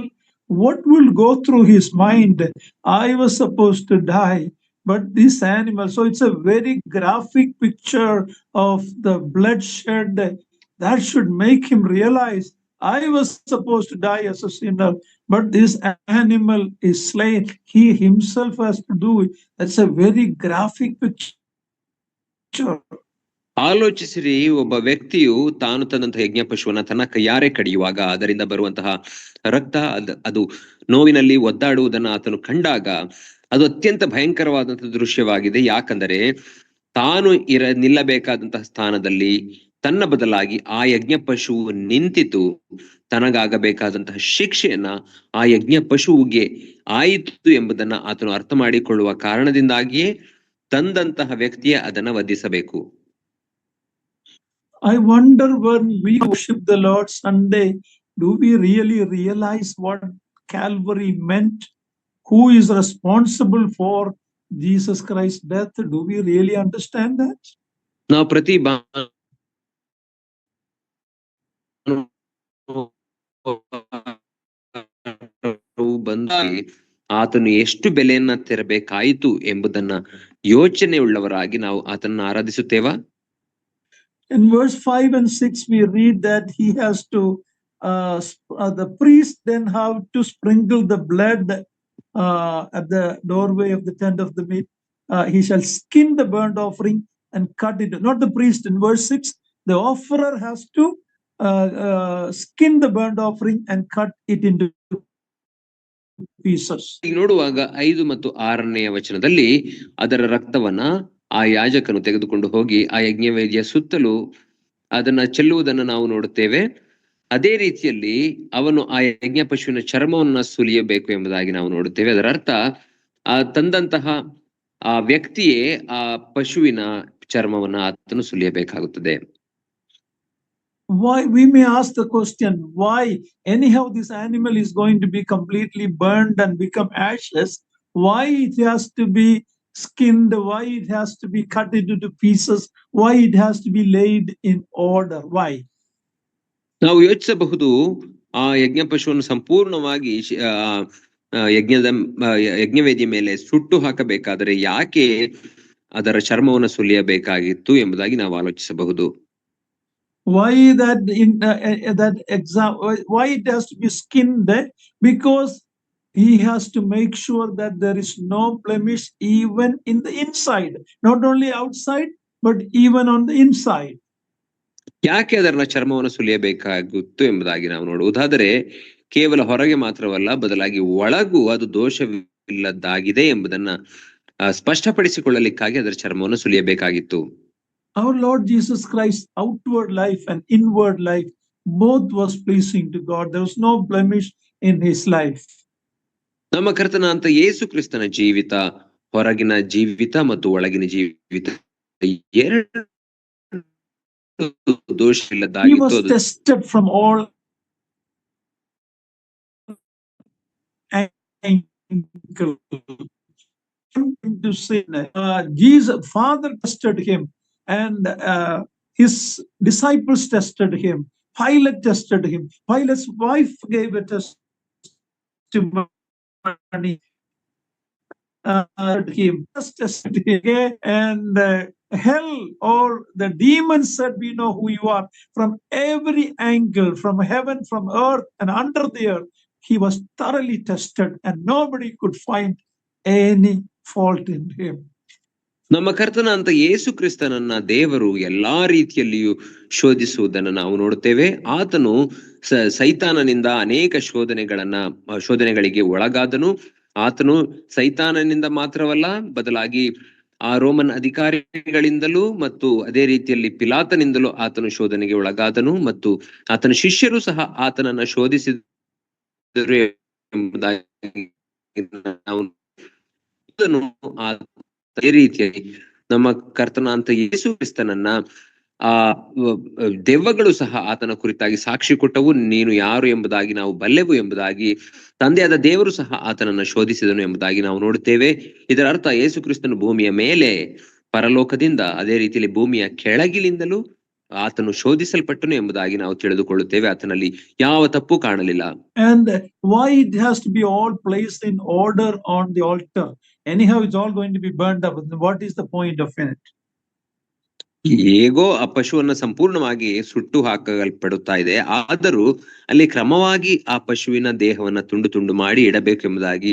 What will go through his mind? I was supposed to die, but this animal. So it's a very graphic picture of the bloodshed that should make him realize I was supposed to die as a sinner, but this animal is slain. He himself has to do it. That's a very graphic picture. ಆಲೋಚಿಸಿರಿ, ಒಬ್ಬ ವ್ಯಕ್ತಿಯು ತಾನು ತಂದಂತಹ ಯಜ್ಞ ಪಶುವನ್ನ ತನ್ನ ಕೈಯಾರೆ ಕಡಿಯುವಾಗ ಅದರಿಂದ ಬರುವಂತಹ ರಕ್ತ ಅದು ನೋವಿನಲ್ಲಿ ಒದ್ದಾಡುವುದನ್ನು ಆತನು ಕಂಡಾಗ ಅದು ಅತ್ಯಂತ ಭಯಂಕರವಾದಂತಹ ದೃಶ್ಯವಾಗಿದೆ. ಯಾಕಂದರೆ ತಾನು ನಿಲ್ಲಬೇಕಾದಂತಹ ಸ್ಥಾನದಲ್ಲಿ ತನ್ನ ಬದಲಾಗಿ ಆ ಯಜ್ಞ ಪಶುವು ನಿಂತಿತು ತನಗಾಗಬೇಕಾದಂತಹ ಶಿಕ್ಷೆಯನ್ನ ಆ ಯಜ್ಞ ಪಶುವಿಗೆ ಆಯಿತು ಎಂಬುದನ್ನ ಆತನು ಅರ್ಥ ಮಾಡಿಕೊಳ್ಳುವ ಕಾರಣದಿಂದಾಗಿಯೇ ತಂದಂತಹ ವ್ಯಕ್ತಿಯ ಅದನ್ನ ವಧಿಸಬೇಕು. I wonder when we worship the Lord Sunday, do we really realize what Calvary meant? Who is responsible for Jesus Christ's death? Do we really understand that? ನಾವು ಪ್ರತಿ ಬಂದಾಗಿ ಆತನು ಎಷ್ಟು ಬೆಲೆಯನ್ನ ತೆರಬೇಕಾಯಿತು ಎಂಬುದನ್ನ ಯೋಚನೆ ಉಳ್ಳವರಾಗಿ ನಾವು ಆತನನ್ನು ಆರಾಧಿಸುತ್ತೇವಾ? In verse 5 and 6 we read that he has to the priest then have to sprinkle the blood at the doorway of the tent of the meat. He shall skin the burnt offering and cut it. Not the priest. In verse 6 the offerer has to skin the burnt offering and cut it into pieces. ನೋಡುವಾಗ 5 ಮತ್ತು 6ನೇ ವಚನದಲ್ಲಿ ಅದರ ರಕ್ತವನ್ನ ಆ ಯಾಜಕನು ತೆಗೆದುಕೊಂಡು ಹೋಗಿ ಆ ಯಜ್ಞವೇದಿಯ ಸುತ್ತಲೂ ಅದನ್ನ ಚೆಲ್ಲುವುದನ್ನು ನಾವು ನೋಡುತ್ತೇವೆ. ಅದೇ ರೀತಿಯಲ್ಲಿ ಅವನು ಆ ಯಜ್ಞ ಪಶುವಿನ ಚರ್ಮವನ್ನ ಸುಲಿಯಬೇಕು ಎಂಬುದಾಗಿ ನಾವು ನೋಡುತ್ತೇವೆ. ಅದರ ಅರ್ಥ ಆ ತಂದಂತಹ ಆ ವ್ಯಕ್ತಿಯೇ ಆ ಪಶುವಿನ ಚರ್ಮವನ್ನ ಆತನು ಸುಲಿಯಬೇಕಾಗುತ್ತದೆ. Why, we may ask the question, why anyhow this animal is going to be completely burned and become ashes? Why it has to be skinned? Why it has to be cut into pieces? Why it has to be laid in order? Why? ನಾವು ಯೋಚಿಸಬಹುದು, ಆ ಯಜ್ಞ ಪಶುವನ್ನು ಸಂಪೂರ್ಣವಾಗಿ ಯಜ್ಞವೇದಿಯ ಮೇಲೆ ಸುಟ್ಟು ಹಾಕಬೇಕಾದರೆ ಯಾಕೆ ಅದರ ಚರ್ಮವನ್ನು ಸುಲಿಯಬೇಕಾಗಿತ್ತು ಎಂಬುದಾಗಿ ನಾವು ಆಲೋಚಿಸಬಹುದು. Why that why it has to be skinned? Because he has to make sure that there is no blemish even in the inside, not only outside but even on the inside. ಯಾಕೆ ಅದರ ಚರ್ಮವನ್ನು ಸುಲಿಯಬೇಕಾಗಿತ್ತು ಎಂಬುದಾಗಿ ನಾವು ನೋಡುವುದಾದರೆ ಕೇವಲ ಹೊರಗೆ ಮಾತ್ರವಲ್ಲ, ಬದಲಾಗಿ ಒಳಗೂ ಅದು ದೋಷವಿಲ್ಲದಾಗಿದೆ ಎಂಬುದನ್ನ ಸ್ಪಷ್ಟಪಡಿಸಿಕೊಳ್ಳಲಿಕ್ಕಾಗಿ ಅದರ ಚರ್ಮವನ್ನು ಸುಲಿಯಬೇಕಾಗಿತ್ತು. Our Lord Jesus Christ's outward life and inward life both was pleasing to God. There was no blemish in his life. ನಮ್ಮ ಕರ್ತನಾದ ಯೇಸು ಕ್ರಿಸ್ತನ ಜೀವಿತ, ಹೊರಗಿನ ಜೀವಿತ ಮತ್ತು ಒಳಗಿನ ಜೀವಿತ ಎರಡು ದೋಷವಿಲ್ಲದಾಗಿತ್ತು. He was tested from all into sin. Jesus, Father tested him, and his disciples tested him. Pilate tested him. Pilate's wife gave a testimony. Him tested him, and hell or the demons said, "We know who you are." From every angle, from heaven, from earth, and under the earth, he was thoroughly tested, and nobody could find any fault in him. ನಮ್ಮ ಕರ್ತನ ಅಂತ ಯೇಸು ಕ್ರಿಸ್ತನನ್ನ ದೇವರು ಎಲ್ಲಾ ರೀತಿಯಲ್ಲಿಯೂ ಶೋಧಿಸುವುದನ್ನು ನಾವು ನೋಡುತ್ತೇವೆ. ಆತನು ಸೈತಾನನಿಂದ ಅನೇಕ ಶೋಧನೆಗಳಿಗೆ ಒಳಗಾದನು. ಆತನು ಸೈತಾನನಿಂದ ಮಾತ್ರವಲ್ಲ, ಬದಲಾಗಿ ಆ ರೋಮನ್ ಅಧಿಕಾರಿಗಳಿಂದಲೂ ಮತ್ತು ಅದೇ ರೀತಿಯಲ್ಲಿ ಪಿಲಾತನಿಂದಲೂ ಆತನು ಶೋಧನೆಗೆ ಒಳಗಾದನು. ಮತ್ತು ಆತನ ಶಿಷ್ಯರು ಸಹ ಆತನನ್ನ ಶೋಧಿಸಿದರು ಎಂಬುದಾಗಿ ನಾವು ಅದೇ ರೀತಿಯಾಗಿ ನಮ್ಮ ಕರ್ತನ ಅಂತ ಯೇಸು ಕ್ರಿಸ್ತನನ್ನ ದೆವ್ವಗಳು ಸಹ ಆತನ ಕುರಿತಾಗಿ ಸಾಕ್ಷಿ ಕೊಟ್ಟವು. ನೀನು ಯಾರು ಎಂಬುದಾಗಿ ನಾವು ಬಲ್ಲೆವು ಎಂಬುದಾಗಿ ತಂದೆಯಾದ ದೇವರು ಸಹ ಆತನನ್ನ ಶೋಧಿಸಿದನು ಎಂಬುದಾಗಿ ನಾವು ನೋಡುತ್ತೇವೆ. ಇದರ ಅರ್ಥ ಯೇಸು ಕ್ರಿಸ್ತನು ಭೂಮಿಯ ಮೇಲೆ, ಪರಲೋಕದಿಂದ, ಅದೇ ರೀತಿಯಲ್ಲಿ ಭೂಮಿಯ ಕೆಳಗಿಲಿಂದಲೂ ಆತನು ಶೋಧಿಸಲ್ಪಟ್ಟನು ಎಂಬುದಾಗಿ ನಾವು ತಿಳಿದುಕೊಳ್ಳುತ್ತೇವೆ. ಆತನಲ್ಲಿ ಯಾವ ತಪ್ಪು ಕಾಣಲಿಲ್ಲ. And why it has to be all placed in order on the altar? Anyhow, it's all going to be burned up. What is the point of it? ಹೇಗೋ ಆ ಪಶುವನ್ನ ಸಂಪೂರ್ಣವಾಗಿ ಸುಟ್ಟು ಹಾಕಲ್ಪಡುತ್ತಾ ಇದೆ, ಆದರೂ ಅಲ್ಲಿ ಕ್ರಮವಾಗಿ ಆ ಪಶುವಿನ ದೇಹವನ್ನ ತುಂಡು ತುಂಡು ಮಾಡಿ ಇಡಬೇಕೆಂಬುದಾಗಿ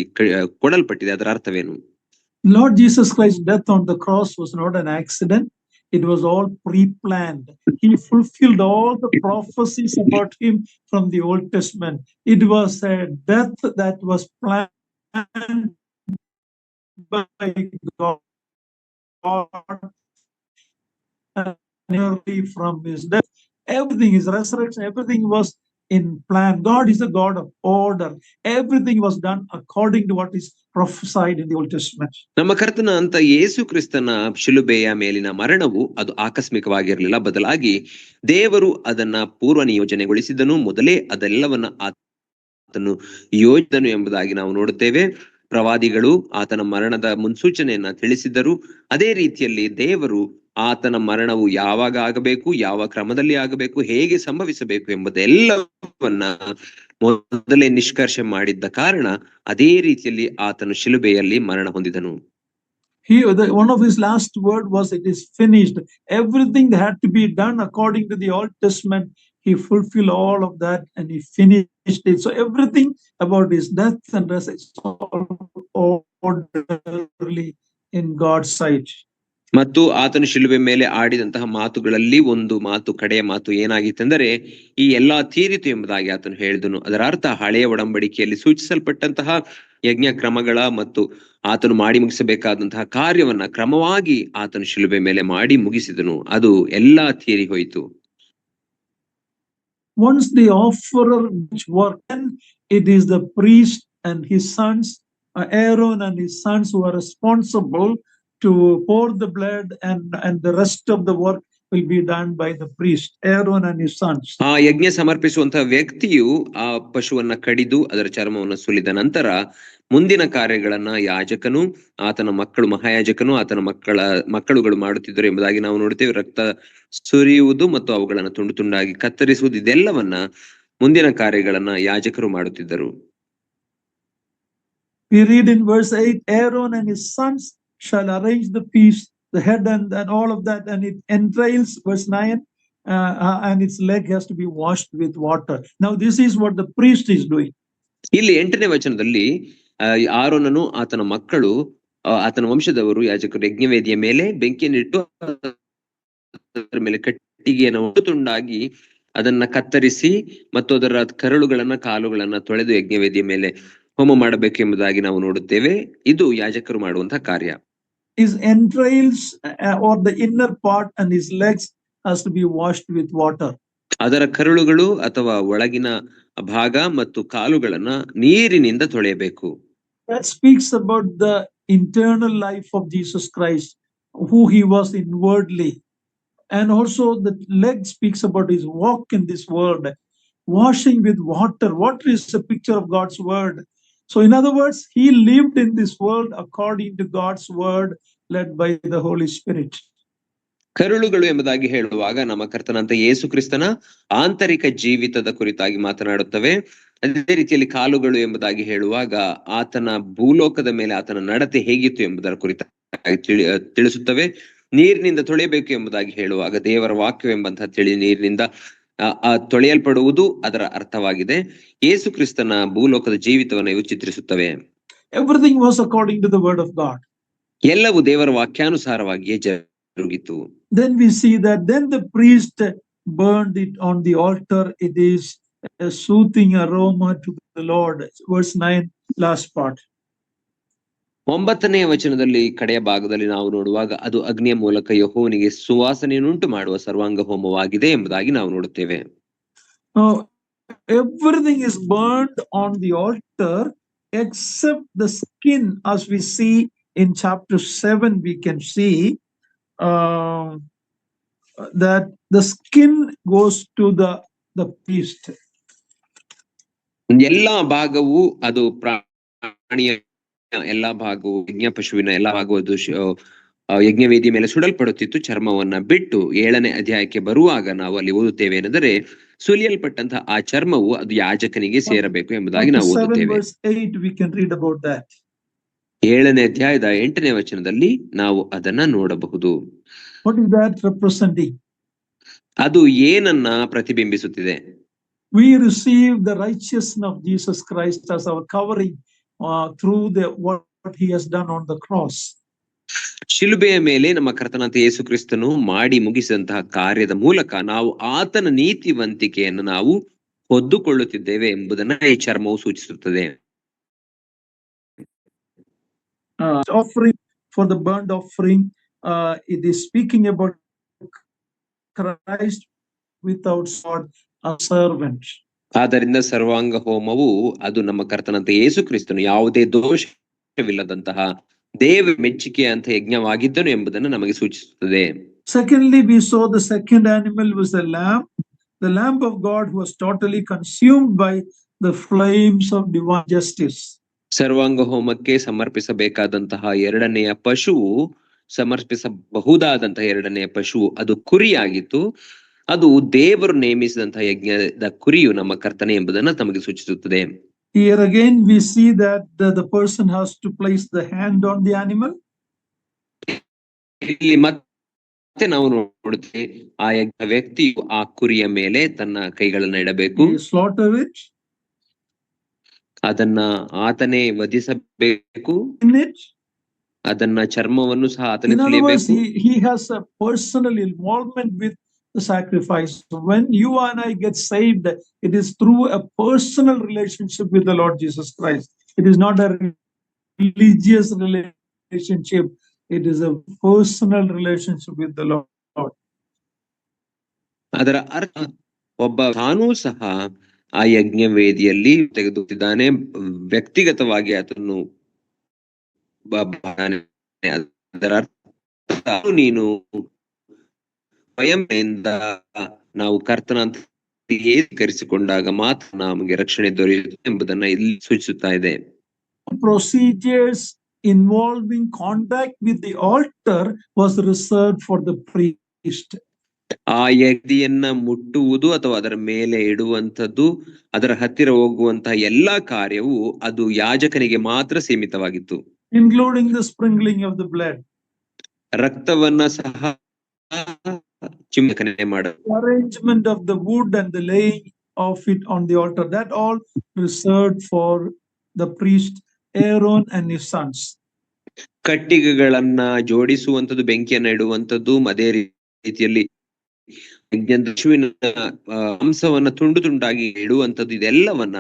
ಕೊಡಲ್ಪಟ್ಟಿದೆ. ಅದರ ಅರ್ಥವೇನು? Lord Jesus Christ's death on the cross was not an accident. It was all pre-planned. He fulfilled all the prophecies about him from the Old Testament. It was a death that was planned by God. From his death, everything, his resurrection, everything was in plan. God is a God of order. Everything was done according to what is prophesied in the Old Testament. ನಮ್ಮ ಕರ್ತನ ಅಂತ ಯೇಸು ಕ್ರಿಸ್ತನ ಶಿಲುಬೆಯ ಮೇಲಿನ ಮರಣವು ಅದು ಆಕಸ್ಮಿಕವಾಗಿರಲಿಲ್ಲ, ಬದಲಾಗಿ ದೇವರು ಅದನ್ನ ಪೂರ್ವ ನಿಯೋಜನೆಗೊಳಿಸಿದನು. ಮೊದಲೇ ಅದೆಲ್ಲವನ್ನ ಆತನು ಯೋಜಿಸಿದನು ಎಂಬುದಾಗಿ ನಾವು ನೋಡುತ್ತೇವೆ. ಪ್ರವಾದಿಗಳು ಆತನ ಮರಣದ ಮುನ್ಸೂಚನೆಯನ್ನ ತಿಳಿಸಿದ್ದರು. ಅದೇ ರೀತಿಯಲ್ಲಿ ದೇವರು ಆತನ ಮರಣವು ಯಾವಾಗ ಆಗಬೇಕು, ಯಾವ ಕ್ರಮದಲ್ಲಿ ಆಗಬೇಕು, ಹೇಗೆ ಸಂಭವಿಸಬೇಕು ಎಂಬುದೆಲ್ಲವನ್ನ ಮೊದಲೇ ನಿಷ್ಕರ್ಷೆ ಮಾಡಿದ್ದ ಕಾರಣ ಅದೇ ರೀತಿಯಲ್ಲಿ ಆತನು ಶಿಲುಬೆಯಲ್ಲಿ ಮರಣ ಹೊಂದಿದನು. One of his last word was, "It is finished." Everything that had to be done according to the Old Testament, he fulfilled all of that and he finished it. So everything about his death and resurrection orderly in God's sight. ಮತ್ತು ಆತನು ಶಿಲುಬೆ ಮೇಲೆ ಆಡಿದಂತಹ ಮಾತುಗಳಲ್ಲಿ ಒಂದು ಮಾತು, ಕಡೆಯ ಮಾತು ಏನಾಗಿತ್ತೆಂದರೆ, ಈ ಎಲ್ಲಾ ತೀರಿತು ಎಂಬುದಾಗಿ ಆತನು ಹೇಳಿದನು. ಅದರ ಅರ್ಥ ಹಳೆಯ ಒಡಂಬಡಿಕೆಯಲ್ಲಿ ಸೂಚಿಸಲ್ಪಟ್ಟಂತಹ ಯಜ್ಞ ಕ್ರಮಗಳ ಮತ್ತು ಆತನು ಮಾಡಿ ಮುಗಿಸಬೇಕಾದಂತಹ ಕಾರ್ಯವನ್ನ ಕ್ರಮವಾಗಿ ಆತನು ಶಿಲುಬೆ ಮೇಲೆ ಮಾಡಿ ಮುಗಿಸಿದನು. ಅದು ಎಲ್ಲಾ ತೀರಿ ಹೋಯಿತು. Once the offerer worked, then it is the priest and his sons, Aaron and his sons, who are responsible to pour the blood, and the rest of the work will be done by the priest, Aaron and his sons. ಆ ಯಜ್ಞ ಸಮರ್ಪಿಸುವಂತಹ ವ್ಯಕ್ತಿಯು ಆ ಪಶುವನ್ನ ಕಡಿದು ಅದರ ಚರ್ಮವನ್ನು ಸುಲಿದ ನಂತರ ಮುಂದಿನ ಕಾರ್ಯಗಳನ್ನ ಯಾಜಕನು, ಆತನ ಮಕ್ಕಳು, ಮಹಾಯಾಜಕನು, ಆತನ ಮಕ್ಕಳುಗಳು ಮಾಡುತ್ತಿದ್ದರು ಎಂಬುದಾಗಿ ನಾವು ನೋಡುತ್ತೇವೆ. ರಕ್ತ ಸುರಿಯುವುದು ಮತ್ತು ಅವುಗಳನ್ನ ತುಂಡು ತುಂಡಾಗಿ ಕತ್ತರಿಸುವುದು, ಇದೆಲ್ಲವನ್ನ ಮುಂದಿನ ಕಾರ್ಯಗಳನ್ನ ಯಾಜಕರು ಮಾಡುತ್ತಿದ್ದರು. We read in verse 8, Aaron and his sons shall arrange the piece, the head and all of that, and it entrails, verse 9, and its leg has to be washed with water. Now this is what the priest is doing. ಇಲ್ಲಿ 8ನೇ ವಚನದಲ್ಲಿ ಆರೋನನು ಆತನ ಮಕ್ಕಳು, ಆತನ ವಂಶದವರು, ಯಾಜಕರು ಯಜ್ಞವೇದಿಯ ಮೇಲೆ ಬೆಂಕಿಯನ್ನಿಟ್ಟು ಅದರ ಮೇಲೆ ಕಟ್ಟಿಗೆಯನ್ನು ತುಂಡಾಗಿ ಅದನ್ನ ಕತ್ತರಿಸಿ ಮತ್ತು ಅದರ ಕರಳುಗಳನ್ನ, ಕಾಲುಗಳನ್ನ ತೊಳೆದು ಯಜ್ಞವೇದಿಯ ಮೇಲೆ ಹೋಮ ಮಾಡಬೇಕು ಎಂಬುದಾಗಿ ನಾವು ನೋಡುತ್ತೇವೆ. ಇದು ಯಾಜಕರು ಮಾಡುವಂತಹ ಕಾರ್ಯ. His entrails or the inner part and his legs has to be washed with water. ಅದರ ಕರುಳುಗಳು ಅಥವಾ ಒಳಗಿನ ಭಾಗ ಮತ್ತು ಕಾಲುಗಳನ್ನ ನೀರಿನಿಂದ ತೊಳೆಯಬೇಕು. That speaks about the internal life of Jesus Christ, who he was inwardly. And also the leg speaks about his walk in this world, washing with water. Water is a picture of God's word. So in other words, he lived in this world according to God's word, led by the Holy Spirit. ಕರುಳುಗಳು ಎಂಬುದಾಗಿ ಹೇಳುವಾಗ ನಮ್ಮ ಕರ್ತನಂತ ಯೇಸು ಕ್ರಿಸ್ತನ ಆಂತರಿಕ ಜೀವಿತದ ಕುರಿತಾಗಿ ಮಾತನಾಡುತ್ತವೆ. ಅದೇ ರೀತಿಯಲ್ಲಿ ಕಾಲುಗಳು ಎಂಬುದಾಗಿ ಹೇಳುವಾಗ ಆತನ ಭೂಲೋಕದ ಮೇಲೆ ಆತನ ನಡತೆ ಹೇಗಿತ್ತು ಎಂಬುದರ ಕುರಿತಾಗಿ ತಿಳಿಸುತ್ತವೆ. ನೀರಿನಿಂದ ತೊಳೆಯಬೇಕು ಎಂಬುದಾಗಿ ಹೇಳುವಾಗ ದೇವರ ವಾಕ್ಯವೆಂಬಂತಹ ತಿಳಿ ನೀರಿನಿಂದ ತೊಳೆಯಲ್ಪಡುವುದು ಅದರ ಅರ್ಥವಾಗಿದೆ. ಯೇಸು ಕ್ರಿಸ್ತನ ಭೂಲೋಕದ ಜೀವಿತವನ್ನು ಇವು ಚಿತ್ರಿಸುತ್ತವೆ. Everything was according to the word of God. ಎಲ್ಲವೂ ದೇವರ ವಾಕ್ಯಾನುಸಾರವಾಗಿಯೇ ಜರುಗಿತು. Then we see that then the priest burned it on the altar. It is a soothing aroma to the Lord. Verse 9, last part. 9ನೇ ವಚನದಲ್ಲಿ ಕಡೆಯ ಭಾಗದಲ್ಲಿ ನಾವು ನೋಡುವಾಗ ಅದು ಅಗ್ನಿಯ ಮೂಲಕ ಯೆಹೋವನಿಗೆ ಸುವಾಸನೆಯನ್ನುಂಟು ಮಾಡುವ ಸರ್ವಾಂಗ ಹೋಮವಾಗಿದೆ ಎಂಬುದಾಗಿ ನಾವು ನೋಡುತ್ತೇವೆ. Everything is burned on the altar except the skin. As we see in chapter 7, we can see that the skin goes to the priest. ಎಲ್ಲಾ ಭಾಗವು ಅದು ಪ್ರಾಣಿಯ ಎಲ್ಲಾ ಭಾಗವು ಯಜ್ಞ ಪಶುವಿನ ಎಲ್ಲಾ ಭಾಗವು ಅದು ಯಜ್ಞವೇದಿ ಮೇಲೆ ಸುಡಲ್ಪಡುತ್ತಿತ್ತು. ಚರ್ಮವನ್ನ ಬಿಟ್ಟು 7ನೇ ಅಧ್ಯಾಯಕ್ಕೆ ಬರುವಾಗ ನಾವು ಅಲ್ಲಿ ಓದುತ್ತೇವೆ ಏನೆಂದರೆ ಸುಲಿಯಲ್ಪಟ್ಟಂತಹ ಆ ಚರ್ಮವು ಅದು ಯಾಜಕನಿಗೆ ಸೇರಬೇಕು ಎಂಬುದಾಗಿ ನಾವು ಓದುತ್ತೇವೆ. 7ನೇ ಅಧ್ಯಾಯದ 8ನೇ ವಚನದಲ್ಲಿ ನಾವು ಅದನ್ನ ನೋಡಬಹುದು. What is that representing? ಅದು ಏನನ್ನ ಪ್ರತಿಬಿಂಬಿಸುತ್ತಿದೆ? We receive the righteousness of Jesus Christ as our covering through what he has done on the cross. ಶಿಲುಬೆಯ ಮೇಲೆ ನಮ್ಮ ಕರ್ತನಾದ ಯೇಸು ಕ್ರಿಸ್ತನು ಮಾಡಿ ಮುಗಿಸಿದಂತಹ ಕಾರ್ಯದ ಮೂಲಕ ನಾವು ಆತನ ನೀತಿವಂತಿಕೆಯನ್ನು ನಾವು ಹೊದ್ದುಕೊಳ್ಳುತ್ತಿದ್ದೇವೆ ಎಂಬುದನ್ನ ಈ ಚರ್ಮವು ಸೂಚಿಸುತ್ತದೆ. Offering for the burnt offering, it is speaking about Christ without sword, a servant. ಆದ್ದರಿಂದ ಸರ್ವಾಂಗ ಹೋಮವು ಅದು ನಮ್ಮ ಕರ್ತನಾದ ಯೇಸು ಕ್ರಿಸ್ತನು ಯಾವುದೇ ದೋಷವಿಲ್ಲದಂತಹ ದೇವ ಮೆಚ್ಚಿಕೆಯಂತ ಯಜ್ಞವಾಗಿದ್ದನು ಎಂಬುದನ್ನು ನಮಗೆ ಸೂಚಿಸುತ್ತದೆ. Secondly, we saw the second animal was the lamb of God who was totally consumed by the flames of divine justice. ಸರ್ವಾಂಗ ಹೋಮಕ್ಕೆ ಸಮರ್ಪಿಸಬೇಕಾದಂತಹ ಎರಡನೆಯ ಪಶುವು ಸಮರ್ಪಿಸಬಹುದಾದಂತಹ ಎರಡನೆಯ ಪಶುವು ಅದು ಕುರಿಯಾಗಿತ್ತು. ಅದು ದೇವರು ನೇಮಿಸಿದಂತಹ ಯಜ್ಞದ ಕುರಿಯು ನಮ್ಮ ಕರ್ತನೆ ಎಂಬುದನ್ನು ನಮಗೆ ಸೂಚಿಸುತ್ತದೆ. Here again we see that the person has to place the hand on the animal. ಇಲ್ಲಿ ಮತ್ತೆ ನಾವು ನೋಡುತ್ತೇವೆ ಆ ವ್ಯಕ್ತಿಯು ಆ ಕುರಿಯ ಮೇಲೆ ತನ್ನ ಕೈಗಳನ್ನು ಇಡಬೇಕು. Slaughter it. ಅದನ್ನ ಆತನೇ ವಧಿಸಬೇಕು. ಅದನ್ನ ಚರ್ಮವನ್ನು ಸಹ ಆತನೇ ತುಳಿಯಬೇಕು. He has a personal involvement with the sacrifice. When you and I get saved, it is through a personal relationship with the Lord Jesus Christ. It is not a religious relationship. It is a personal relationship with the Lord. ಅದರ ಅರ್ಥ ಒಬ್ಬ ತಾನೂ ಸಹ ಆ ಯಜ್ಞ ವೇದಿಯಲ್ಲಿ ತೆಗೆದುಕೊಂಡಿದ್ದಾನೆ, ವ್ಯಕ್ತಿಗತವಾಗಿ ಆತನು ಅದರ ಅರ್ಥ ನೀನು ಸ್ವಯಂಯಿಂದ ನಾವು ಕರ್ತನ ಅಂತ ಏಕೀಕರಿಸಿಕೊಂಡಾಗ ಮಾತ್ರ ನಮಗೆ ರಕ್ಷಣೆ ದೊರೆಯುತ್ತದೆ ಎಂಬುದನ್ನ ಇಲ್ಲಿ ಸೂಚಿಸುತ್ತಾ ಇದೆ. Procedures involving contact with the altar was reserved for the priest. ಆ ಯಜ್ಞೆಯನ್ನ ಮುಟ್ಟುವುದು ಅಥವಾ ಅದರ ಮೇಲೆ ಇಡುವಂತದ್ದು, ಅದರ ಹತ್ತಿರ ಹೋಗುವಂತಹ ಎಲ್ಲಾ ಕಾರ್ಯವು ಅದು ಯಾಜಕನಿಗೆ ಮಾತ್ರ ಸೀಮಿತವಾಗಿತ್ತು. Including the sprinkling of the blood. ರಕ್ತವನ್ನ ಸಹ ಚಿಮುಕಣೆ ಮಾಡುವುದು. Arrangement of the wood and the laying of it on the altar, that all reserved for the priest Aaron and his sons. ಕಟ್ಟಿಗೆಗಳನ್ನ ಜೋಡಿಸುವಂತದ್ದು, ಬೆಂಕಿಯನ್ನ ಇಡುವಂತದ್ದು, ಅದೇ ರೀತಿಯಲ್ಲಿ ಪಶುವಿನ ಮಾಂಸವನ್ನ ತುಂಡು ತುಂಡಾಗಿ ಇಡುವಂತದ್ದು, ಇದೆಲ್ಲವನ್ನ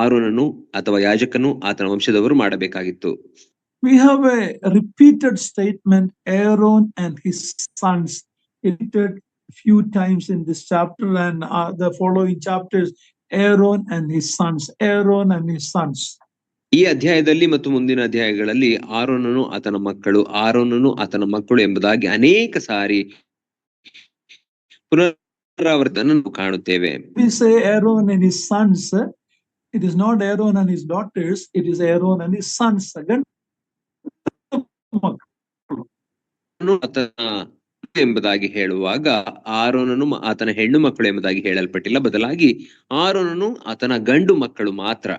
ಆರೋನನು ಅಥವಾ ಯಾಜಕನು ಆತನ ವಂಶದವರು ಮಾಡಬೇಕಾಗಿತ್ತು. We have a repeated statement, Aaron and his sons, repeated few times in this chapter and the following chapters, Aaron and his sons, Aaron and his sons. ಈ ಅಧ್ಯಾಯದಲ್ಲಿ ಮತ್ತು ಮುಂದಿನ ಅಧ್ಯಾಯಗಳಲ್ಲಿ ಆರೋನನು ಆತನ ಮಕ್ಕಳು, ಆರೋನನು ಆತನ ಮಕ್ಕಳು ಎಂಬುದಾಗಿ ಅನೇಕ ಸಾರಿ ಪುನರಾವರ್ತನ ಕಾಣುತ್ತೇವೆ. We say Aaron and his sons It is not Aaron and his daughters, it is Aaron and his sons. Again, ಆತನ ಎಂಬುದಾಗಿ ಹೇಳುವಾಗ ಆರೋನನು ಆತನ ಹೆಣ್ಣು ಮಕ್ಕಳು ಎಂಬುದಾಗಿ ಹೇಳಲ್ಪಟ್ಟಿಲ್ಲ, ಬದಲಾಗಿ ಆರೋನನು ಆತನ ಗಂಡು ಮಕ್ಕಳು ಮಾತ್ರ.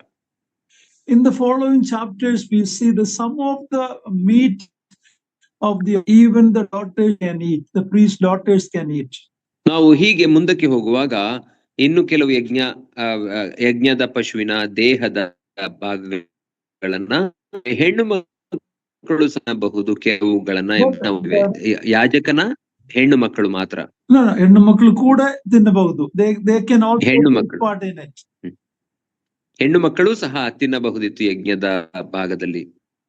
In the following chapters, we see the some of the meat of the even the daughters can eat, the priest's daughters can eat. ನಾವು ಹೀಗೆ ಮುಂದಕ್ಕೆ ಹೋಗುವಾಗ ಇನ್ನು ಕೆಲವು ಯಜ್ಞದ ಪಶುವಿನ ದೇಹದ ಭಾಗಗಳನ್ನ ಹೆಣ್ಣು ಮಕ್ಕಳು ಸಹಬಹುದು, ಕೆಲವುಗಳನ್ನ ಯಾಜಕನ ಹೆಣ್ಣು ಮಕ್ಕಳು ಮಾತ್ರ. ಹೆಣ್ಣು ಮಕ್ಕಳು ಕೂಡ ತಿನ್ನಬಹುದು. They can also ಹೆಣ್ಣು take ಮಕ್ಕಳು part in it. ಹೆಣ್ಣು ಮಕ್ಕಳು ಸಹ ತಿನ್ನಬಹುದಿತ್ತು ಯಜ್ಞದ ಭಾಗದಲ್ಲಿ.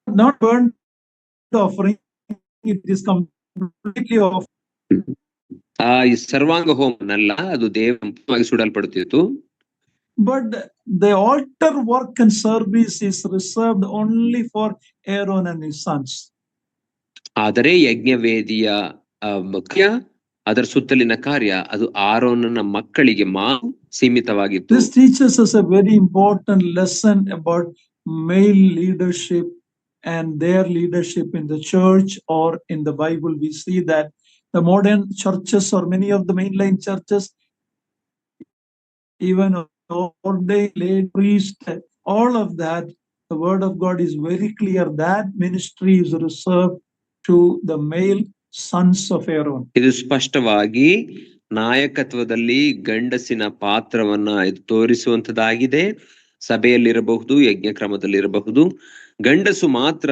Not burnt offering, it is completely off. ಸರ್ವಾಂಗ ಹೋಮನಲ್ಲ, ಅದು ದೇವವಾಗಿ ಸುಡಲ್ಪಡುತ್ತಿತ್ತು. But the altar work and service is reserved only for Aaron and his sons. ಆದರೆ ಯಜ್ಞವೇದಿಯ ಮುಖ್ಯ ಅದರ ಸುತ್ತಲಿನ ಕಾರ್ಯ ಅದು ಆರೋನನ ಮಕ್ಕಳಿಗೆ ಮಾತ್ರ ಸೀಮಿತವಾಗಿತ್ತು. This teaches us a very important lesson about male leadership and their leadership in the church or in the Bible. We see that the modern churches or many of the mainline churches, even ordained lay priest, all of that, the word of God is very clear that ministry is reserved to the male sons of Aaron. ಇದು ಸ್ಪಷ್ಟವಾಗಿ ನಾಯಕತ್ವದಲ್ಲಿ ಗಂಡಸಿನ ಪಾತ್ರವನ್ನ ಇದು ತೋರಿಸುವಂತದ್ದಾಗಿದೆ. ಸಭೆಯಲ್ಲಿರಬಹುದು, ಯಜ್ಞ ಕ್ರಮದಲ್ಲಿರಬಹುದು, ಗಂಡಸು ಮಾತ್ರ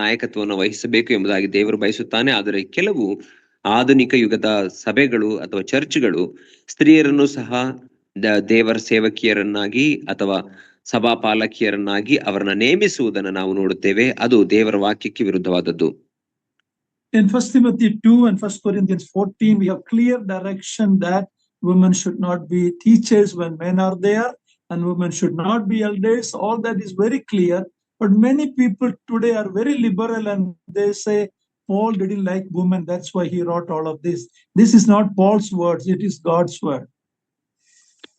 ನಾಯಕತ್ವವನ್ನು ವಹಿಸಬೇಕು ಎಂಬುದಾಗಿ ದೇವರು ಬಯಸುತ್ತಾನೆ. ಆದರೆ ಕೆಲವು ಆಧುನಿಕ ಯುಗದ ಸಭೆಗಳು ಅಥವಾ ಚರ್ಚ್ಗಳು ಸ್ತ್ರೀಯರನ್ನು ಸಹ ದೇವರ ಸೇವಕಿಯರನ್ನಾಗಿ ಅಥವಾ ಸಭಾಪಾಲಕಿಯರನ್ನಾಗಿ ಅವರನ್ನ ನೇಮಿಸುವುದನ್ನು ನಾವು ನೋಡುತ್ತೇವೆ. ಅದು ದೇವರ ವಾಕ್ಯಕ್ಕೆ ವಿರುದ್ಧವಾದದ್ದು. In 1 Timothy 2 and 1 Corinthians 14, we have clear direction that women should not be teachers when men are there, and women should not be elders. All that is very clear. But many people today are very liberal and they say Paul didn't like women, that's why he wrote all of this. This is not Paul's words, it is God's word.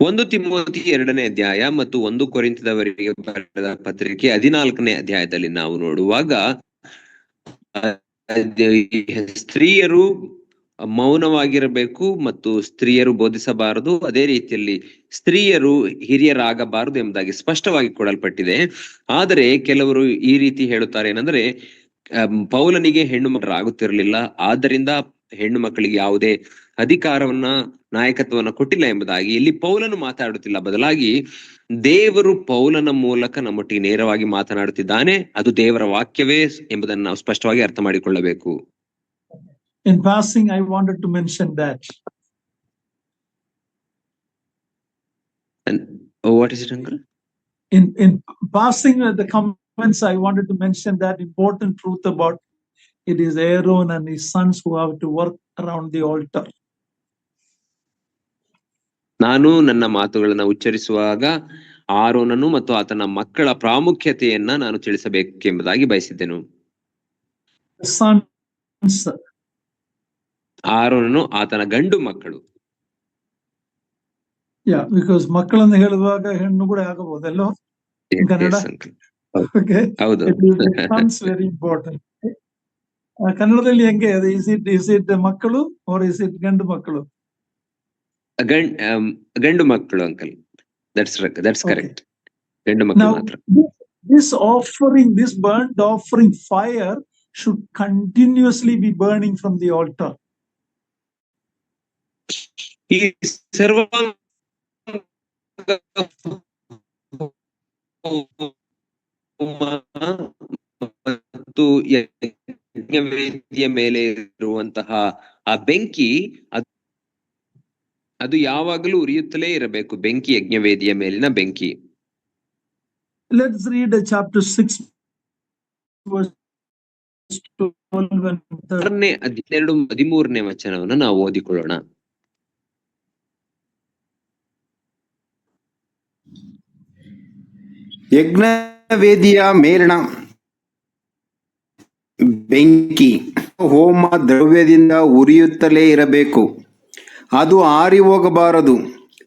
1 Timothy 2ನೇ ಅಧ್ಯಾಯ ಮತ್ತು 1 ಕೊರಿಂಥದವರಿಗೆ ಬರೆದ ಪತ್ರಿಕೆ 14ನೇ ಅಧ್ಯಾಯದಲ್ಲಿ ನಾವು ನೋಡುವಾಗ ಸ್ತ್ರೀಯರು ಮೌನವಾಗಿರಬೇಕು ಮತ್ತು ಸ್ತ್ರೀಯರು ಬೋಧಿಸಬಾರದು, ಅದೇ ರೀತಿಯಲ್ಲಿ ಸ್ತ್ರೀಯರು ಹಿರಿಯರಾಗಬಾರದು ಎಂಬುದಾಗಿ ಸ್ಪಷ್ಟವಾಗಿ ಕೊಡಲ್ಪಟ್ಟಿದೆ. ಆದರೆ ಕೆಲವರು ಈ ರೀತಿ ಹೇಳುತ್ತಾರೆ ಏನಂದ್ರೆ, ಪೌಲನಿಗೆ ಹೆಣ್ಣು ಮಕ್ಕಳಾಗುತ್ತಿರಲಿಲ್ಲ, ಆದ್ದರಿಂದ ಹೆಣ್ಣು ಮಕ್ಕಳಿಗೆ ಯಾವುದೇ ಅಧಿಕಾರವನ್ನ ನಾಯಕತ್ವವನ್ನು ಕೊಟ್ಟಿಲ್ಲ ಎಂಬುದಾಗಿ ಇಲ್ಲಿ ಪೌಲನು ಮಾತಾಡುತ್ತಿಲ್ಲ. ಬದಲಾಗಿ ದೇವರು ಪೌಲನ ಮೂಲಕ ನಮ್ಮೊಟ್ಟಿಗೆ ನೇರವಾಗಿ ಮಾತನಾಡುತ್ತಿದ್ದಾನೆ. ಅದು ದೇವರ ವಾಕ್ಯವೇ ಎಂಬುದನ್ನು ನಾವು ಸ್ಪಷ್ಟವಾಗಿ ಅರ್ಥ ಮಾಡಿಕೊಳ್ಳಬೇಕು. In passing, I wanted to mention that. And what is it, uncle? In passing the comments, I wanted to mention that important truth about it is Aaron and his sons who have to work around the altar. ನಾನು ನನ್ನ ಮಾತುಗಳನ್ನ ಉಚ್ಚರಿಸುವಾಗ ಆರೋನನು ಮತ್ತು ಆತನ ಮಕ್ಕಳ ಪ್ರಾಮುಖ್ಯತೆಯನ್ನ ನಾನು ತಿಳಿಸಬೇಕೆಂಬುದಾಗಿ ಬಯಸಿದ್ದೆನು. Sons. ಆರೋನನು ಆತನ ಗಂಡು ಮಕ್ಕಳು. Yeah, because ಮಕ್ಕಳನ್ನು ಹೇಳುವಾಗ ಹೆಣ್ಣು ಕೂಡ ಆಗಬಹುದಲ್ಲೋ ಕನ್ನಡ. Okay. ಹೌದು. Sons very important. ಕನ್ನಡದಲ್ಲಿ ಹೆಂಗೆ ಅದು? is it ಮಕ್ಕಳು or is it ಗಂಡು ಮಕ್ಕಳು? ಗಂಡು ಮಕ್ಕಳು ಅಂಕಲ್. That's correct. ಗಂಡು ಮಕ್ಕಳು ಮಾತ್ರ. This offering, this burnt offering fire should continuously be burning from the altar. ಈ ಸರ್ವಾಂಗ ಮತ್ತು ಯಜ್ಞವೇದಿಯ ಮೇಲೆ ಇರುವಂತಹ ಆ ಬೆಂಕಿ ಅದು ಯಾವಾಗಲೂ ಉರಿಯುತ್ತಲೇ ಇರಬೇಕು. ಬೆಂಕಿ, ಯಜ್ಞವೇದಿಯ ಮೇಲಿನ ಬೆಂಕಿ. Let's read chapter 6 verse 12 and 13ನೇ ವಚನವನ್ನು ನಾವು ಓದಿಕೊಳ್ಳೋಣ. ಯಜ್ಞವೇದಿಯ ಮೇಲಿನ ಬೆಂಕಿ ಹೋಮ ದ್ರವ್ಯದಿಂದ ಉರಿಯುತ್ತಲೇ ಇರಬೇಕು, ಅದು ಆರಿ ಹೋಗಬಾರದು.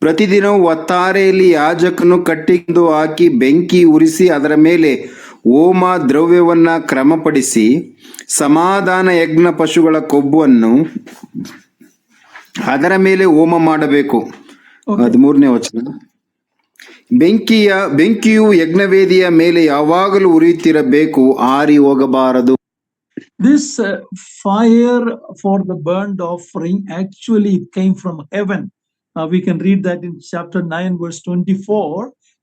ಪ್ರತಿದಿನವೂ ಒತ್ತಾರೆಯಲ್ಲಿ ಯಾಜಕನು ಕಟ್ಟಿಕೊಂಡು ಹಾಕಿ ಬೆಂಕಿ ಉರಿಸಿ ಅದರ ಮೇಲೆ ಹೋಮ ದ್ರವ್ಯವನ್ನ ಕ್ರಮಪಡಿಸಿ ಸಮಾಧಾನ ಯಜ್ಞ ಪಶುಗಳ ಕೊಬ್ಬನ್ನು ಅದರ ಮೇಲೆ ಹೋಮ ಮಾಡಬೇಕು. 13ನೇ ವಚನ. ಬೆಂಕಿಯು ಯಜ್ಞವೇದಿಯ ಮೇಲೆ ಯಾವಾಗಲೂ ಉರಿಯುತ್ತಿರಬೇಕು, ಆರಿ ಹೋಗಬಾರದು. This fire for the burnt offering actually it came from heaven. We can read that in chapter 9 verse 24,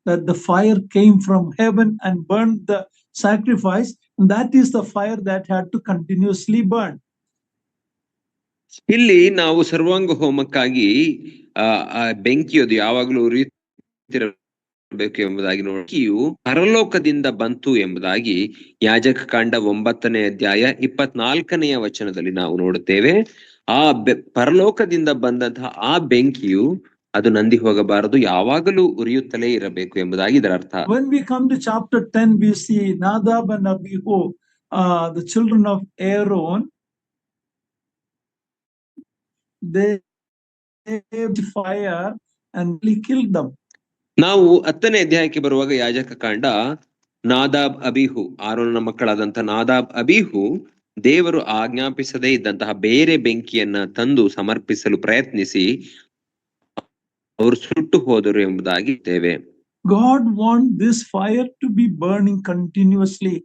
that the fire came from heaven and burned the sacrifice, and that is the fire that had to continuously burn. ಇಲ್ಲಿ ನಾವು ಸರ್ವಾಂಗ ಹೋಮಕ್ಕಾಗಿ ಬೆಂಕಿಯದು ಯಾವಾಗಲೂ ಉರಿಯುತ್ತಿರಬೇಕು ಎಂಬುದಾಗಿ ಬೆಂಕಿಯು ಪರಲೋಕದಿಂದ ಬಂತು ಎಂಬುದಾಗಿ ಯಾಜಕ ಕಾಂಡ 9ನೇ ಅಧ್ಯಾಯ 24ನೇ ವಚನದಲ್ಲಿ ನಾವು ನೋಡುತ್ತೇವೆ. ಆ ಪರಲೋಕದಿಂದ ಬಂದಂತಹ ಆ ಬೆಂಕಿಯು ಅದು ನಂದಿ ಹೋಗಬಾರದು, ಯಾವಾಗಲೂ ಉರಿಯುತ್ತಲೇ ಇರಬೇಕು ಎಂಬುದಾಗಿ ಇದರ ಅರ್ಥ. When we come to chapter 10, we see Nadab and Abihu, the children of Aaron, they fire and he killed them. ನಾವು 10ನೇ ಅಧ್ಯಾಯಕ್ಕೆ ಬರುವಾಗ ಯಾಜಕ ಕಾಂಡ ನಾದಾಬ್ ಅಬಿಹು, ಆರೋನನ ಮಕ್ಕಳಾದಂತಹ ನಾದಾಬ್ ಅಬಿಹು ದೇವರು ಆಜ್ಞಾಪಿಸದೇ ಇದ್ದಂತಹ ಬೇರೆ ಬೆಂಕಿಯನ್ನ ತಂದು ಸಮರ್ಪಿಸಲು ಪ್ರಯತ್ನಿಸಿ ಅವರು ಸುಟ್ಟು ಹೋದರು ಎಂಬುದಾಗಿ ಇದ್ದೇವೆ. God wants this fire to be burning continuously.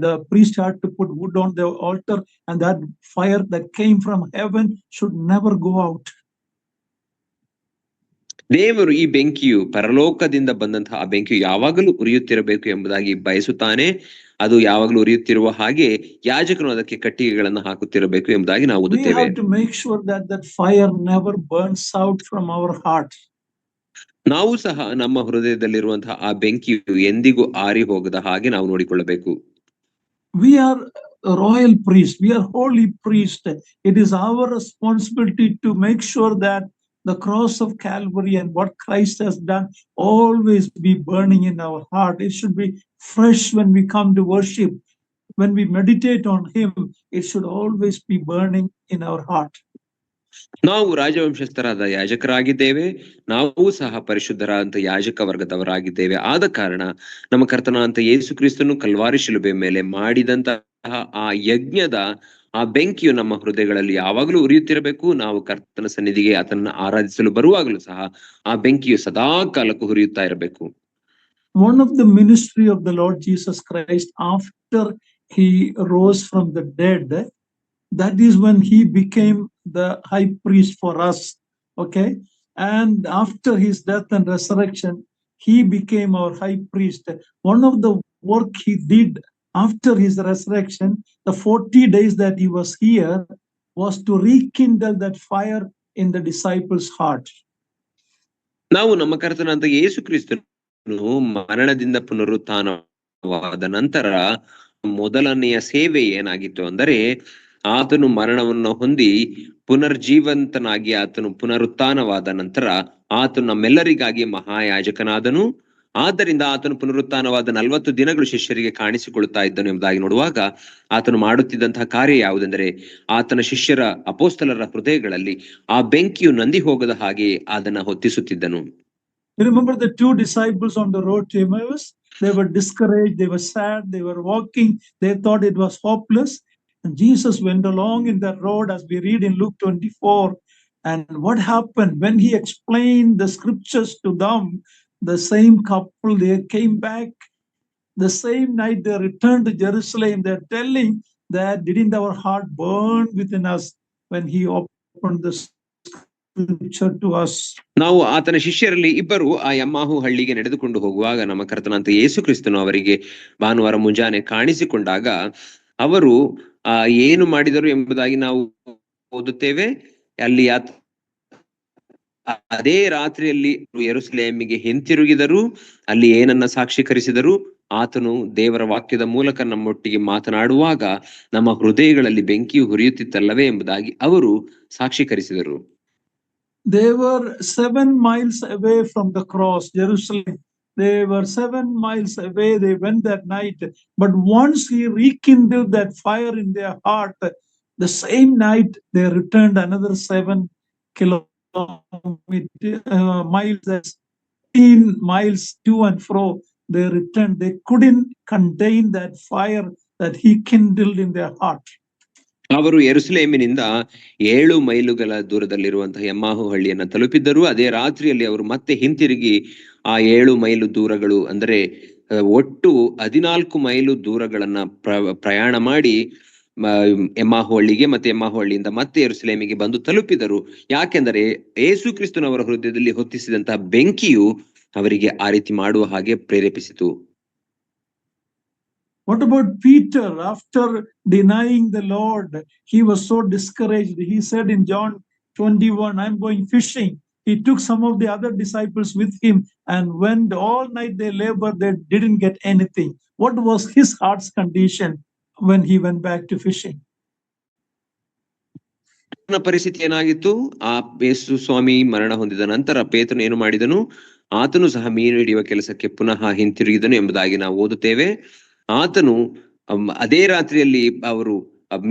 The priest had to put wood on the altar, and that fire that came from heaven should never go out. ದೇವರು ಈ ಬೆಂಕಿಯು ಪರಲೋಕದಿಂದ ಬಂದಂತಹ ಆ ಬೆಂಕಿಯು ಯಾವಾಗಲೂ ಉರಿಯುತ್ತಿರಬೇಕು ಎಂಬುದಾಗಿ ಬಯಸುತ್ತಾನೆ. ಅದು ಯಾವಾಗಲೂ ಉರಿಯುತ್ತಿರುವ ಹಾಗೆ ಯಾಜಕನು ಅದಕ್ಕೆ ಕಟ್ಟಿಗೆಗಳನ್ನು ಹಾಕುತ್ತಿರಬೇಕು ಎಂಬುದಾಗಿ ನಾವು ಓದುತ್ತೇವೆ. We have to make sure that that fire never burns out from our heart. ನಾವು ಸಹ ನಮ್ಮ ಹೃದಯದಲ್ಲಿರುವಂತಹ ಆ ಬೆಂಕಿಯು ಎಂದಿಗೂ ಆರಿ ಹೋಗದ ಹಾಗೆ ನಾವು ನೋಡಿಕೊಳ್ಳಬೇಕು. We are a royal priest. We are holy priest. It is our responsibility to make sure that the cross of Calvary and what Christ has done always be burning in our heart. It should be fresh when we come to worship. When we meditate on Him, it should always be burning in our heart. ನಾವು ರಾಜವಂಶಸ್ಥರಾದ ಯಾಜಕರಾಗಿದ್ದೇವೆ, ನಾವು ಸಹ ಪರಿಶುದ್ಧರಾದಂತ ಯಾಜಕ ವರ್ಗದವರಾಗಿದ್ದೇವೆ. ಆದ ಕಾರಣ ನಮ್ಮ ಕರ್ತನಾದಂತ ಯೇಸು ಕ್ರಿಸ್ತನು ಕಲ್ವಾರಿ ಶಿಲುಬೆ ಮೇಲೆ ಮಾಡಿದಂತಹ ಆ ಯಜ್ಞದ ಆ ಬೆಂಕಿಯು ನಮ್ಮ ಹೃದಯಗಳಲ್ಲಿ ಯಾವಾಗಲೂ ಉರಿಯುತ್ತಿರಬೇಕು. ನಾವು ಕರ್ತನ ಸನ್ನಿಧಿಗೆ ಆತನನ್ನ ಆರಾಧಿಸಲು ಬರುವಾಗಲೂ ಸಹ ಆ ಬೆಂಕಿಯು ಸದಾ ಕಾಲಕ್ಕೂ ಹುರಿಯುತ್ತಾ ಇರಬೇಕು. One of the ministry of the Lord Jesus Christ after He rose from the dead, that is when He became the high priest for us. Okay, and after His death and resurrection, He became our high priest. One of the work He did after His resurrection, the 40 days that He was here, was to rekindle that fire in the disciples' heart. ನಾವು ನಮ್ಮ ಕರ್ತನಾದ ಯೇಸು ಕ್ರಿಸ್ತನು ಮರಣದಿಂದ ಪುನರುತ್ಥಾನವಾದ ನಂತರ ಮೊದಲನೆಯ ಸೇವೆ ಏನಾಗಿತ್ತು ಅಂದರೆ, ಆತನು ಮರಣವನ್ನು ಹೊಂದಿ ಪುನರ್ಜೀವಂತನಾಗಿ ಆತನು ಪುನರುತ್ಥಾನವಾದ ನಂತರ ಆತನು ನಮ್ಮೆಲ್ಲರಿಗಾಗಿ ಮಹಾಯಾಜಕನಾದನು. ಆದ್ದರಿಂದ ಆತನು ಪುನರುತ್ಥಾನವಾದ 40 ದಿನಗಳು ಶಿಷ್ಯರಿಗೆ ಕಾಣಿಸಿಕೊಳ್ಳುತ್ತಾ ಇದ್ದನು ಎಂಬುದಾಗಿ ನೋಡುವಾಗ ಆತನು ಮಾಡುತ್ತಿದ್ದಂತಹ ಕಾರ್ಯ ಯಾವುದೆಂದರೆ, ಆತನ ಶಿಷ್ಯರ ಅಪೋಸ್ತಲರ ಹೃದಯಗಳಲ್ಲಿ ಆ ಬೆಂಕಿಯು ನಂದಿ ಹೋಗದ ಹಾಗೆ ಅದನ್ನ ಹೊತ್ತಿಸುತ್ತಿದ್ದನು. Remember the two disciples on the road to Emmaus? They were discouraged, they were sad, they were walking, they thought it was hopeless. And Jesus went along in that road, as we read in Luke 24. And what happened when He explained the scriptures to them? The same couple, they came back. The same night they returned to Jerusalem. They're telling that didn't our heart burn within us when He opened the scripture to us. ನಾವು ಆತನ ಶಿಷ್ಯರಲ್ಲಿ ಇಬ್ಬರು ಆ ಯಮ್ಮಾಹು ಹಳ್ಳಿಗೆ ನಡೆದುಕೊಂಡು ಹೋಗುವಾಗ ನಮ್ಮ ಕರ್ತನಾದ ಯೇಸು ಕ್ರಿಸ್ತನು ಅವರಿಗೆ ಭಾನುವಾರ ಮುಂಜಾನೆ ಕಾಣಿಸಿಕೊಂಡಾಗ ಅವರು ಏನು ಮಾಡಿದರು ಎಂಬುದಾಗಿ ನಾವು ಓದುತ್ತೇವೆ. ಅಲ್ಲಿ ಅದೇ ರಾತ್ರಿಯಲ್ಲಿ ಯೆರೂಸಲೇಮಿಗೆ ಹಿಂತಿರುಗಿದರು. ಅಲ್ಲಿ ಏನನ್ನ ಸಾಕ್ಷೀಕರಿಸಿದರು? ಆತನು ದೇವರ ವಾಕ್ಯದ ಮೂಲಕ ನಮ್ಮೊಟ್ಟಿಗೆ ಮಾತನಾಡುವಾಗ ನಮ್ಮ ಹೃದಯಗಳಲ್ಲಿ ಬೆಂಕಿಯು ಹುರಿಯುತ್ತಿತ್ತಲ್ಲವೇ ಎಂಬುದಾಗಿ ಅವರು ಸಾಕ್ಷೀಕರಿಸಿದರು. They were 7 miles away from the cross, Jerusalem. They were 7 miles away. They went that night. But once He rekindled that fire in their heart, the same night they returned another 7 kilometers. miles, 15 miles to and fro. They returned. They couldn't contain that fire that he kindled in their heart. ಅವರು ಯೆರೂಸಲೇಮಿನಿಂದ 7 ಮೈಲುಗಳ ದೂರದಲ್ಲಿರುವಂತಹ ಎಮ್ಮಾಹು ಹಳ್ಳಿಯನ್ನ ತಲುಪಿದ್ದರು. ಅದೇ ರಾತ್ರಿಯಲ್ಲಿ ಅವರು ಮತ್ತೆ ಹಿಂತಿರುಗಿ ಆ 7 ಮೈಲು ದೂರಗಳು ಅಂದರೆ ಒಟ್ಟು 14 ಮೈಲು ದೂರಗಳನ್ನ ಪ್ರಯಾಣ ಮಾಡಿ ಎಮ್ಮಾಹು ಹಳ್ಳಿಗೆ ಮತ್ತೆ ಎಮ್ಮಾಹು ಹಳ್ಳಿಯಿಂದ ಮತ್ತೆ ಯೆರೂಸಲೇಮಿಗೆ ಬಂದು ತಲುಪಿದರು. ಯಾಕೆಂದರೆ ಯೇಸು ಕ್ರಿಸ್ತನವರ ಹೃದಯದಲ್ಲಿ ಹೊತ್ತಿಸಿದಂತಹ ಬೆಂಕಿಯು ಅವರಿಗೆ ಆ ರೀತಿ ಮಾಡುವ ಹಾಗೆ ಪ್ರೇರೇಪಿಸಿತು. What about Peter? After denying the Lord, he was so discouraged. He said in John 21, I'm going fishing. He took some of the other disciples with him and went all night. They labored, they didn't get anything. What was his heart's condition when he went back to fishing? ಪರಿಸ್ಥಿತಿ ಏನಾಗಿತ್ತು? ಆ ಯೇಸು ಸ್ವಾಮಿ ಮರಣ ಹೊಂದಿದ ನಂತರ ಪೇತ್ರನು ಏನು ಮಾಡಿದನು? ಆತನು ಸಹ ಮೀನು ಹಿಡಿಯುವ ಕೆಲಸಕ್ಕೆ ಪುನಃ ಹಿಂತಿರುಗಿದನು ಎಂಬುದಾಗಿ ನಾವು ಓದುತ್ತೇವೆ. ಆತನು ಅದೇ ರಾತ್ರಿಯಲ್ಲಿ ಅವರು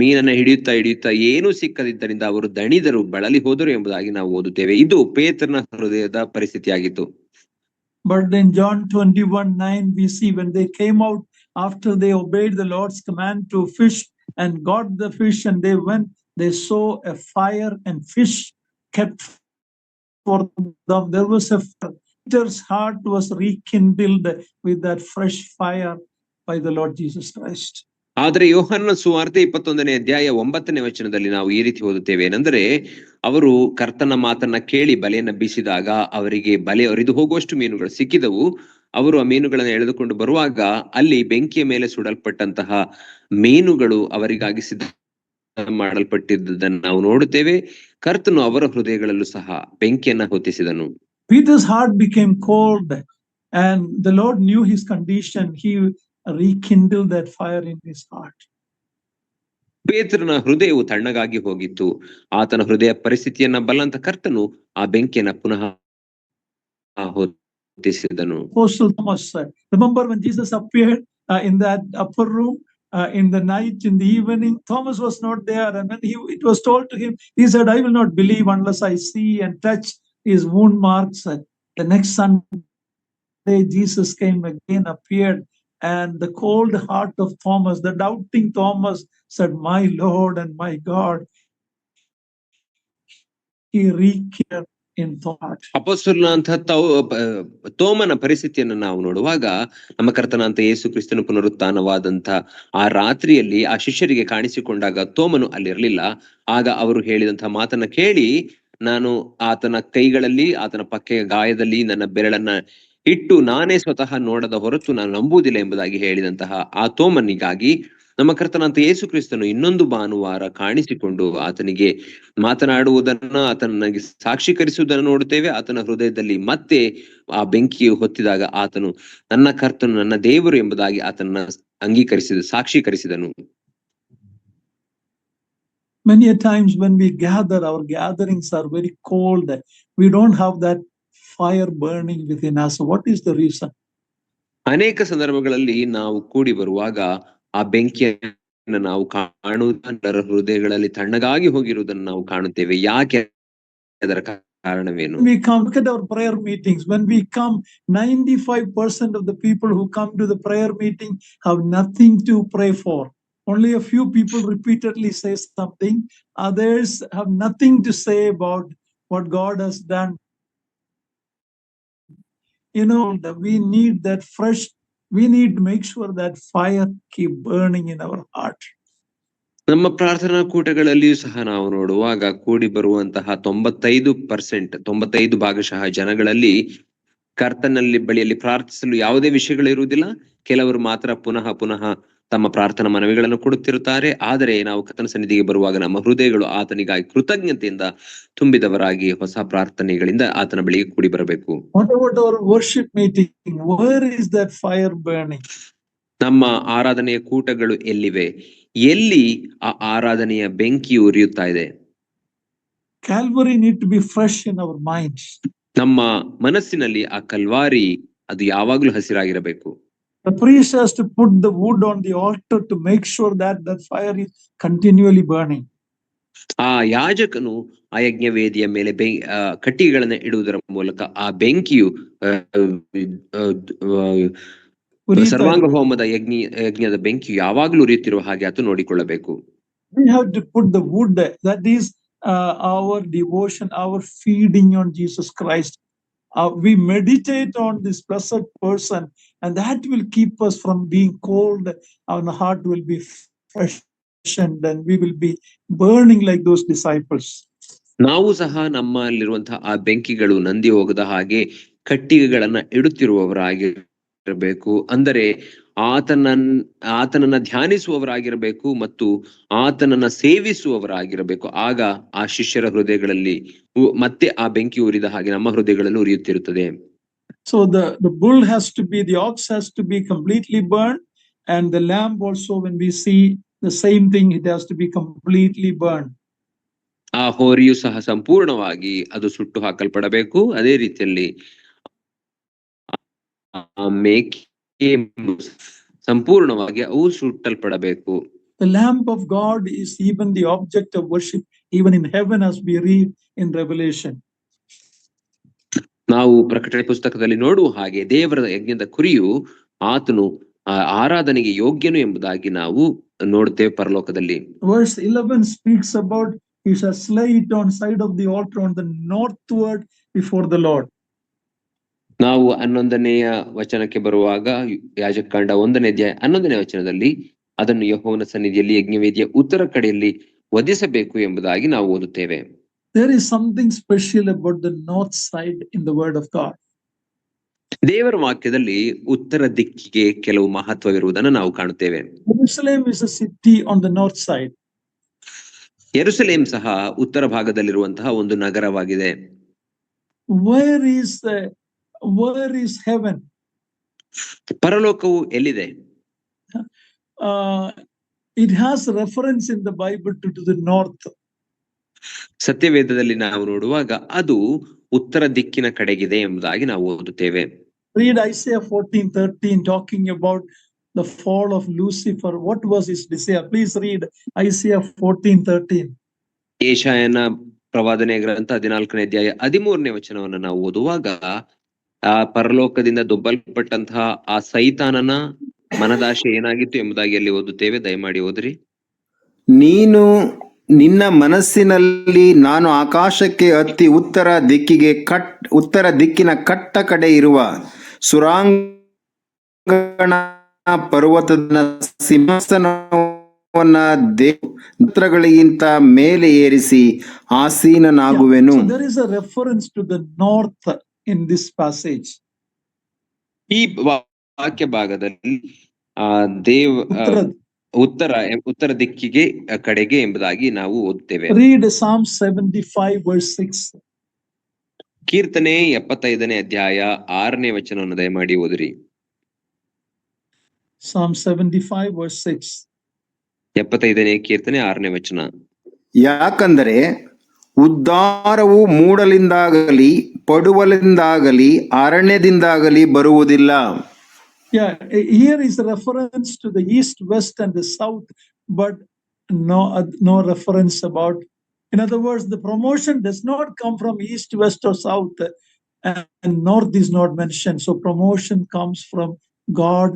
ಮೀನನ್ನ ಹಿಡಿಯುತ್ತಾ ಏನೂ ಸಿಕ್ಕದಿದ್ದರಿಂದ ಅವರು ದಣಿದರು, ಬಳಲಿ ಹೋದರು ಎಂಬುದಾಗಿ ನಾವು ಓದುತ್ತೇವೆ. ಇದು ಪೇತ್ರನ ಹೃದಯದ ಪರಿಸ್ಥಿತಿಯಾಗಿತ್ತು. But in John 21:9 we see when they came out after they obeyed the Lord's command to fish and got the fish and they went, they saw a fire and fish kept for them. There was a fire. Peter's heart was rekindled with that fresh fire by the Lord Jesus Christ. ಆದರೆ ಯೋಹನ್ನ ಸುವಾರ್ತೆ 21ನೇ ಅಧ್ಯಾಯ 9ನೇ ವಚನದಲ್ಲಿ ನಾವು ಈ ರೀತಿ ಓದುತ್ತೇವೆ. ಏನೆಂದರೆ ಅವರು ಕರ್ತನ ಮಾತನ್ನ ಕೇಳಿ ಬಲೆಯನ್ನ ಬೀಸಿದಾಗ ಅವರಿಗೆ ಬಲೆ ಒರಿದು ಹೋಗುವಷ್ಟು ಮೀನುಗಳು ಸಿಕ್ಕಿದವು. ಅವರು ಆ ಮೀನುಗಳನ್ನು ಎಳೆದುಕೊಂಡು ಬರುವಾಗ ಅಲ್ಲಿ ಬೆಂಕಿಯ ಮೇಲೆ ಸುಡಲ್ಪಟ್ಟಂತಹ ಮೀನುಗಳು ಅವರಿಗಾಗಿ ಸಿದ್ಧ ಮಾಡಲ್ಪಟ್ಟಿದ್ದನ್ನು ನಾವು ನೋಡುತ್ತೇವೆ. ಕರ್ತನು ಅವರ ಹೃದಯಗಳಲ್ಲೂ ಸಹ ಬೆಂಕಿಯನ್ನ ಹೊತ್ತಿಸಿದನು. Peter's heart became cold and the Lord knew his condition. He rekindled that fire in his heart. ಪೇತ್ರನ ಹೃದಯವು ತಣ್ಣಗಾಗಿ ಹೋಗಿತ್ತು. ಆತನ ಹೃದಯ ಪರಿಸ್ಥಿತಿಯನ್ನ ಬಲ್ಲಂತ ಕರ್ತನು ಆ ಬೆಂಕಿಯನ್ನ ಪುನಃ ಹೊತ್ತಿಸಿದನು. Apostle Thomas said, remember when Jesus appeared in that upper room in the night, in the evening, Thomas was not there, and when it was told to him, he said, I will not believe unless I see and touch his wound marks. The next Sunday, Jesus came again, appeared, and the cold heart of Thomas, the doubting Thomas, said, my Lord and my God. He rekindled in thought. ಅಪೊಸ್ತಲನಾದಂತಹ ತೋಮನ ಪರಿಸ್ಥಿತಿಯನ್ನು ನಾವು ನೋಡುವಾಗ ನಮ್ಮ ಕರ್ತನಾದಂತ ಯೇಸು ಕ್ರಿಸ್ತನ ಪುನರುತ್ಥಾನವಾದಂತ ಆ ರಾತ್ರಿಯಲ್ಲಿ ಆ ಶಿಷ್ಯರಿಗೆ ಕಾಣಿಸಿಕೊಂಡಾಗ ತೋಮನು ಅಲ್ಲಿರಲಿಲ್ಲ. ಆಗ ಅವರು ಹೇಳಿದಂತಹ ಮಾತನ್ನ ಕೇಳಿ, ನಾನು ಆತನ ಕೈಗಳಲ್ಲಿ ಆತನ ಪಕ್ಕೆಯ ಗಾಯದಲ್ಲಿ ನನ್ನ ಬೆರಳನ್ನ ಇಟ್ಟು ನಾನೇ ಸ್ವತಃ ನೋಡದ ಹೊರತು ನಾನು ನಂಬುವುದಿಲ್ಲ ಎಂಬುದಾಗಿ ಹೇಳಿದಂತಹ ಆ ತೋಮನಿಗಾಗಿ ನಮ್ಮ ಕರ್ತನಾದಂತ ಯೇಸು ಕ್ರಿಸ್ತನು ಇನ್ನೊಂದು ಭಾನುವಾರ ಕಾಣಿಸಿಕೊಂಡು ಆತನಿಗೆ ಮಾತನಾಡುವುದನ್ನ, ಆತನಿಗೆ ಸಾಕ್ಷೀಕರಿಸುವುದನ್ನು ನೋಡುತ್ತೇವೆ. ಆತನ ಹೃದಯದಲ್ಲಿ ಮತ್ತೆ ಆ ಬೆಂಕಿಯು ಹೊತ್ತಿದಾಗ ಆತನು ನನ್ನ ಕರ್ತನು ನನ್ನ ದೇವರು ಎಂಬುದಾಗಿ ಆತನ ಸಾಕ್ಷೀಕರಿಸಿದನು. Many a times when we gather, our gatherings are very cold. We don't have that fire burning within us. What is the reason? ಅನೇಕ ಸಂದರ್ಭಗಳಲ್ಲಿ ನಾವು ಕೂಡಿ ಬರುವಾಗ ಆ ಬೆಂಕಿಯನ್ನು ನಾವು ಕಾಣುವುದರ ಹೃದಯಗಳಲ್ಲಿ ತಣ್ಣಗಾಗಿ ಹೋಗಿರುವುದನ್ನು ನಾವು ಕಾಣುತ್ತೇವೆ. ಯಾಕೆ? ಅದರ ಕಾರಣವೇನು? We come, look at our prayer meetings. When we come, 95% of the people who come to the prayer meeting have nothing to pray for. Only a few people repeatedly say something. Others have nothing to say about what God has done. You know, we need that fresh, we need to make sure that fire keep burning in our heart. ನಮ್ಮ ಪ್ರಾರ್ಥನಾ ಕೂಟಗಳಲ್ಲಿಯೂ ಸಹ ನಾವು ನೋಡುವಾಗ ಕೂಡಿ ಬರುವಂತಹ 95% ಭಾಗಶಃ ಜನಗಳಲ್ಲಿ ಕರ್ತನಲ್ಲಿ ಬಳಿಯಲ್ಲಿ ಪ್ರಾರ್ಥಿಸಲು ಯಾವುದೇ ವಿಷಯಗಳಿರುವುದಿಲ್ಲ. ಕೆಲವರು ಮಾತ್ರ ಪುನಃ ತಮ್ಮ ಪ್ರಾರ್ಥನಾ ಮನವಿಗಳನ್ನು ಕೊಡುತ್ತಿರುತ್ತಾರೆ. ಆದರೆ ನಾವು ಕರ್ತನ ಸನ್ನಿಧಿಗೆ ಬರುವಾಗ ನಮ್ಮ ಹೃದಯಗಳು ಆತನಿಗಾಗಿ ಕೃತಜ್ಞತೆಯಿಂದ ತುಂಬಿದವರಾಗಿ ಹೊಸ ಪ್ರಾರ್ಥನೆಗಳಿಂದ ಆತನ ಬಳಿಗೆ ಕೂಡಿ ಬರಬೇಕು. What about our worship meeting? Where is that fire burning? ನಮ್ಮ ಆರಾಧನೆಯ ಕೂಟಗಳು ಎಲ್ಲಿವೆ? ಎಲ್ಲಿ ಆ ಆರಾಧನೆಯ ಬೆಂಕಿ ಉರಿಯುತ್ತಾ ಇದೆ? Calvary need to be fresh in our minds. ನಮ್ಮ ಮನಸ್ಸಿನಲ್ಲಿ ಆ ಕಲ್ವಾರಿ ಅದು ಯಾವಾಗಲೂ ಹಸಿರಾಗಿರಬೇಕು. The priest has to put the wood on the altar to make sure that that fire is continually burning. ಆ ಯಾಜಕನು ಆ ಯಜ್ಞ ವೇದಿಯ ಮೇಲೆ ಕಟ್ಟಿಗೆಗಳನ್ನ ಇಡುವುದರ ಮೂಲಕ ಆ ಬೆಂಕಿಯು ಸರ್ವಾಂಗ ಹೋಮದ ಯಜ್ಞದ ಬೆಂಕಿಯು ಯಾವಾಗ್ಲೂ ಉರಿಯುತ್ತಿರುವ ಹಾಗೆ ಆತ ನೋಡಿಕೊಳ್ಳಬೇಕು. We have to put the wood, that is our devotion, our feeding on Jesus Christ. We meditate on this blessed person, and that will keep us from being cold. Our heart will be freshened, and we will be burning like those disciples. ನಾವು ಸಹ ನಮ್ಮಲ್ಲಿರುವಂತಹ ಆ ಬೆಂಕಿಗಳು ನಂದಿ ಹೋಗದ ಹಾಗೆ ಕಟ್ಟಿಗೆಗಳನ್ನ ಇಡುತ್ತಿರುವವರಾಗಿರಬೇಕು. ಅಂದರೆ ಆತನನ್ನ ಧ್ಯಾನಿಸುವವರಾಗಿರಬೇಕು ಮತ್ತು ಆತನನ್ನ ಸೇವಿಸುವವರಾಗಿರಬೇಕು. ಆಗ ಆ ಶಿಷ್ಯರ ಹೃದಯಗಳಲ್ಲಿ ಮತ್ತೆ ಆ ಬೆಂಕಿ ಉರಿದ ಹಾಗೆ ನಮ್ಮ ಹೃದಯಗಳಲ್ಲಿ ಉರಿಯುತ್ತಿರುತ್ತದೆ. So the bull has to be, the ox has to be completely burned, and the lamb also, when we see the same thing, it has to be completely burned. ಆ ಹೋರಿಯು ಸಹ ಸಂಪೂರ್ಣವಾಗಿ ಅದು ಸುಟ್ಟು ಹಾಕಲ್ಪಡಬೇಕು. ಅದೇ ರೀತಿಯಲ್ಲಿ ಸಂಪೂರ್ಣವಾಗಿ ಅವು ಸುಟ್ಟಲ್ಪಡಬೇಕು. The Lamb of God is even the object of worship, even in heaven, as we read in Revelation. ನಾವು ಪ್ರಕಟಣೆ ಪುಸ್ತಕದಲ್ಲಿ ನೋಡುವ ಹಾಗೆ ದೇವರ ಯಜ್ಞದ ಕುರಿಯು ಆತನು ಆರಾಧನೆಗೆ ಯೋಗ್ಯನು ಎಂಬುದಾಗಿ ನಾವು ನೋಡುತ್ತೇವೆ ಪರಲೋಕದಲ್ಲಿ. Verse 11 speaks about he shall slay it on side of the altar on the northward before the Lord. ನಾವು 11ನೆಯ ವಚನಕ್ಕೆ ಬರುವಾಗ ಯಾಜಕಕಾಂಡ 1ನೇ ಅಧ್ಯಾಯ 11ನೇ ವಚನದಲ್ಲಿ ಅದನ್ನು ಯೆಹೋವನ ಸನ್ನಿಧಿಯಲ್ಲಿ ಯಜ್ಞವೇದಿಯ ಉತ್ತರ ಕಡೆಯಲ್ಲಿ ವಧಿಸಬೇಕು ಎಂಬುದಾಗಿ ನಾವು ಓದುತ್ತೇವೆ. There is something special about the north side in the word of God. ದೇವರ ವಾಕ್ಯದಲ್ಲಿ ಉತ್ತರ ದಿಕ್ಕಿಗೆ ಕೆಲವು ಮಹತ್ವವಿರುವುದನ್ನು ನಾವು ಕಾಣುತ್ತೇವೆ. Jerusalem is a city on the north side. ಯೆರೂಸಲೇಮ್ ಸಹ ಉತ್ತರ ಭಾಗದಲ್ಲಿರುವಂತಹ ಒಂದು ನಗರವಾಗಿದೆ. Where is heaven? ಪರಲೋಕವು ಎಲ್ಲಿದೆ? It has reference in the Bible to the north. ಸತ್ಯವೇದದಲ್ಲಿ ನಾವು ನೋಡುವಾಗ ಅದು ಉತ್ತರ ದಿಕ್ಕಿನ ಕಡೆಗಿದೆ ಎಂಬುದಾಗಿ ನಾವು ಓದುತ್ತೇವೆ. Read Isaiah 14:13 talking about the fall of Lucifer. What was his desire? Please read Isaiah 14:13. ಯೆಶಾಯನ ಪ್ರವಾದನೆ ಗ್ರಂಥ 14ನೇ ಅಧ್ಯಾಯ 13ನೇ ವಚನವನ್ನು ನಾವು ಓದುವಾಗ ಆ ಪರಲೋಕದಿಂದ ದೊಬ್ಬಲ್ಪಟ್ಟಂತಹ ಆ ಸೈತಾನನ ಮನದಾಶೆ ಏನಾಗಿತ್ತು ಎಂಬುದಾಗಿ ಅಲ್ಲಿ ಓದುತ್ತೇವೆ. ದಯಮಾಡಿ ಓದ್ರಿ. ನೀನು ನಿನ್ನ ಮನಸ್ಸಿನಲ್ಲಿ ನಾನು ಆಕಾಶಕ್ಕೆ ಹತ್ತಿ ಉತ್ತರ ದಿಕ್ಕಿನ ಕಟ್ಟ ಕಡೆ ಇರುವ ಸುರಾಂಗಣ ಪರ್ವತದ ಸಿಂಹಾಸನವನ್ನ ದೇವತ್ರಗಳಿಗಿಂತ ಮೇಲೆ ಏರಿಸಿ ಆಸೀನನಾಗುವೆನು. So there is a reference to the north in this passage. ಈ ವಾಕ್ಯ ಭಾಗದಲ್ಲಿ ಉತ್ತರ ದಿಕ್ಕಿಗೆ ಕಡೆಗೆ ಎಂಬುದಾಗಿ ನಾವು ಓದುತ್ತೇವೆ. Read Psalm 75 verse 6. ಕೀರ್ತನೆ 75ನೇ ಅಧ್ಯಾಯ 6ನೇ ವಚನವನ್ನು ದಯಮಾಡಿ ಓದಿರಿ. Psalm 75 verse 6. 75ನೇ ಕೀರ್ತನೆ 6ನೇ ವಚನ. ಯಾಕಂದರೆ ಉದ್ಧಾರವು ಮೂಡಲಿಂದಾಗಲಿ ಪಡುವಲಿಂದಾಗಲಿ ಅರಣ್ಯದಿಂದಾಗಲಿ ಬರುವುದಿಲ್ಲ. Yeah, here is a reference to the east, west, and the south, but no reference about. In other words, the promotion does not come from east, west, or south, and north is not mentioned. So promotion comes from God.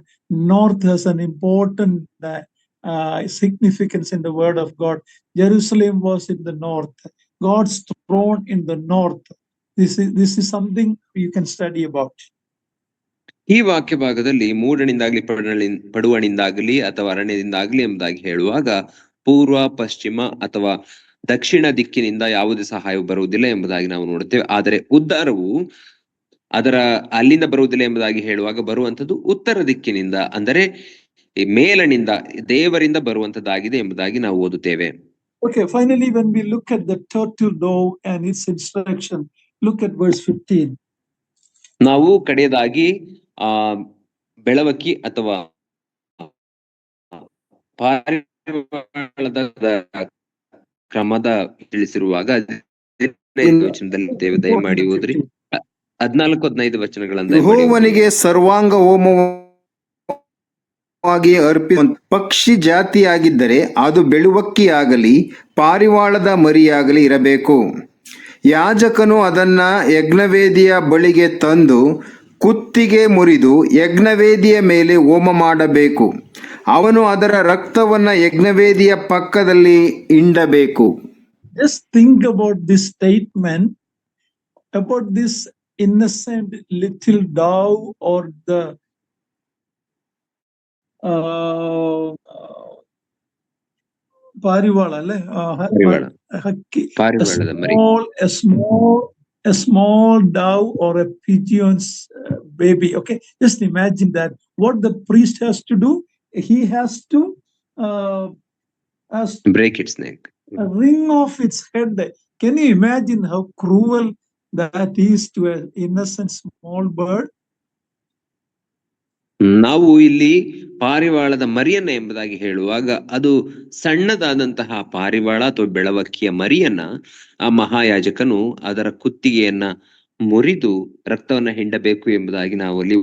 North has an important significance in the word of God. Jerusalem was in the north. God's throne in the north. This is something you can study about. ಈ ವಾಕ್ಯ ಭಾಗದಲ್ಲಿ ಮೂಡನಿಂದಾಗ್ಲಿ ಪಡುವಣಿಂದಾಗಲಿ ಅಥವಾ ಅರಣ್ಯದಿಂದಾಗಲಿ ಎಂಬುದಾಗಿ ಹೇಳುವಾಗ ಪೂರ್ವ, ಪಶ್ಚಿಮ ಅಥವಾ ದಕ್ಷಿಣ ದಿಕ್ಕಿನಿಂದ ಯಾವುದೇ ಸಹಾಯ ಬರುವುದಿಲ್ಲ ಎಂಬುದಾಗಿ ನಾವು ನೋಡುತ್ತೇವೆ. ಆದರೆ ಉದ್ಧಾರವು ಅಲ್ಲಿಂದ ಬರುವುದಿಲ್ಲ ಎಂಬುದಾಗಿ ಹೇಳುವಾಗ ಬರುವಂತದ್ದು ಉತ್ತರ ದಿಕ್ಕಿನಿಂದ, ಅಂದರೆ ಮೇಲನಿಂದ, ದೇವರಿಂದ ಬರುವಂತದ್ದಾಗಿದೆ ಎಂಬುದಾಗಿ ನಾವು ಓದುತ್ತೇವೆ. Okay, finally, when we look at the turtle dove and its instruction, look at verse 15. ನಾವು ಕಡೆಯದಾಗಿ ಬೆಳವಕ್ಕಿ ಅಥವಾ ಪಾರಿವಾಳದ ಕ್ರಮದ ತಿಳಿಸಿರುವಾಗ ವಚನದಲ್ಲಿ ದಯಮಾಡಿ ಓದ್ರಿ. 14-15 ವಚನಗಳನ್ನ ಯೆಹೋವನಿಗೆ ಸರ್ವಾಂಗ ಹೋಮವು ಪಕ್ಷಿ ಜಾತಿಯಾಗಿದ್ದರೆ ಅದು ಬೆಳುವಕ್ಕಿಯಾಗಲಿ ಪಾರಿವಾಳದ ಮರಿಯಾಗಲಿ ಇರಬೇಕು. ಯಾಜಕನು ಅದನ್ನ ಯಜ್ಞವೇದಿಯ ಬಳಿಗೆ ತಂದು ಕುತ್ತಿಗೆ ಮುರಿದು ಯಜ್ಞವೇದಿಯ ಮೇಲೆ ಹೋಮ ಮಾಡಬೇಕು. ಅವನು ಅದರ ರಕ್ತವನ್ನ ಯಜ್ಞವೇದಿಯ ಪಕ್ಕದಲ್ಲಿ ಹಿಂಡಬೇಕು. Just think about this statement, about this innocent little dove or the parivala, a small dove or a pigeon's baby. Okay, just imagine that. What the priest has to do, he has to break its neck, wring off its head. Can you imagine how cruel that is to an innocent small bird? ನಾವು ಇಲ್ಲಿ ಪಾರಿವಾಳದ ಮರಿಯನ್ನ ಎಂಬುದಾಗಿ ಹೇಳುವಾಗ ಅದು ಸಣ್ಣದಾದಂತಹ ಪಾರಿವಾಳ ಅಥವಾ ಬೆಳವಕ್ಕಿಯ ಮರಿಯನ್ನ ಆ ಮಹಾಯಾಜಕನು ಅದರ ಕುತ್ತಿಗೆಯನ್ನ ಮುರಿದು ರಕ್ತವನ್ನ ಹಿಂಡಬೇಕು ಎಂಬುದಾಗಿ ನಾವು ಅಲ್ಲಿ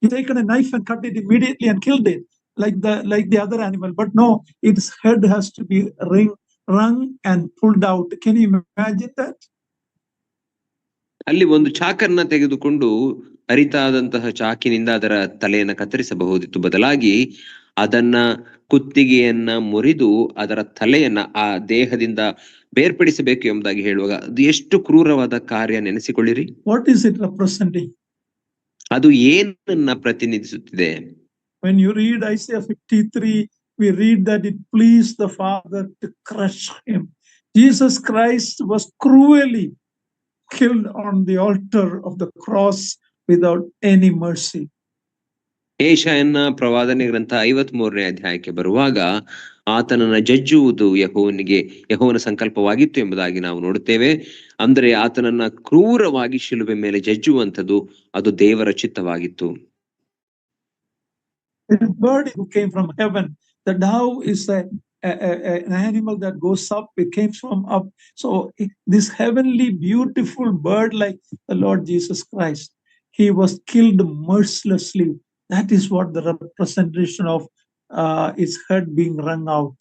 He taken a knife and cut it immediately and killed it like the other animal, but no, its head has to be wrung and pulled out. Can you imagine that? ಅಲ್ಲಿ ಒಂದು ಚಾಕನ್ನ ತೆಗೆದುಕೊಂಡು ಹರಿತಾದಂತಹ ಚಾಕಿನಿಂದ ಅದರ ತಲೆಯನ್ನ ಕತ್ತರಿಸಬಹುದಿತ್ತು, ಬದಲಾಗಿ ಅದನ್ನ ಕುತ್ತಿಗೆಯನ್ನ ಮುರಿದು ಅದರ ತಲೆಯನ್ನ ಆ ದೇಹದಿಂದ ಬೇರ್ಪಡಿಸಬೇಕು ಎಂಬುದಾಗಿ ಹೇಳುವಾಗ ಅದು ಎಷ್ಟು ಕ್ರೂರವಾದ ಕಾರ್ಯ ನೆನೆಸಿಕೊಳ್ಳಿರಿ. What is it representing? ಅದು ಏನನ್ನ ಪ್ರತಿನಿಧಿಸುತ್ತಿದೆ? When you read Isaiah 53, we read that it pleased the Father to crush him. Jesus Christ was cruelly killed on the altar of the cross without any mercy. ಯೆಶಾಯನ ಪ್ರವಾದನೆ ಗ್ರಂಥ 53ನೇ ಅಧ್ಯಾಯಕ್ಕೆ ಬರುವಾಗ ಆತನನ್ನ ಜಜ್ಜುವುದು ಯೆಹೋವನ ಸಂಕಲ್ಪವಾಗಿತ್ತು ಎಂಬುದಾಗಿ ನಾವು ನೋಡುತ್ತೇವೆ. ಅಂದ್ರೆ ಆತನನ್ನ ಕ್ರೂರವಾಗಿ ಶಿಲುಬೆ ಮೇಲೆ ಜಜ್ಜುವಂಥದ್ದು ಅದು ದೇವರ ಚಿತ್ತವಾಗಿತ್ತು. The bird who came from heaven, the dove is an animal that goes up, it came from up. So this heavenly beautiful bird like the Lord Jesus Christ, he was killed mercilessly. That is what the representation of its head being wrung out.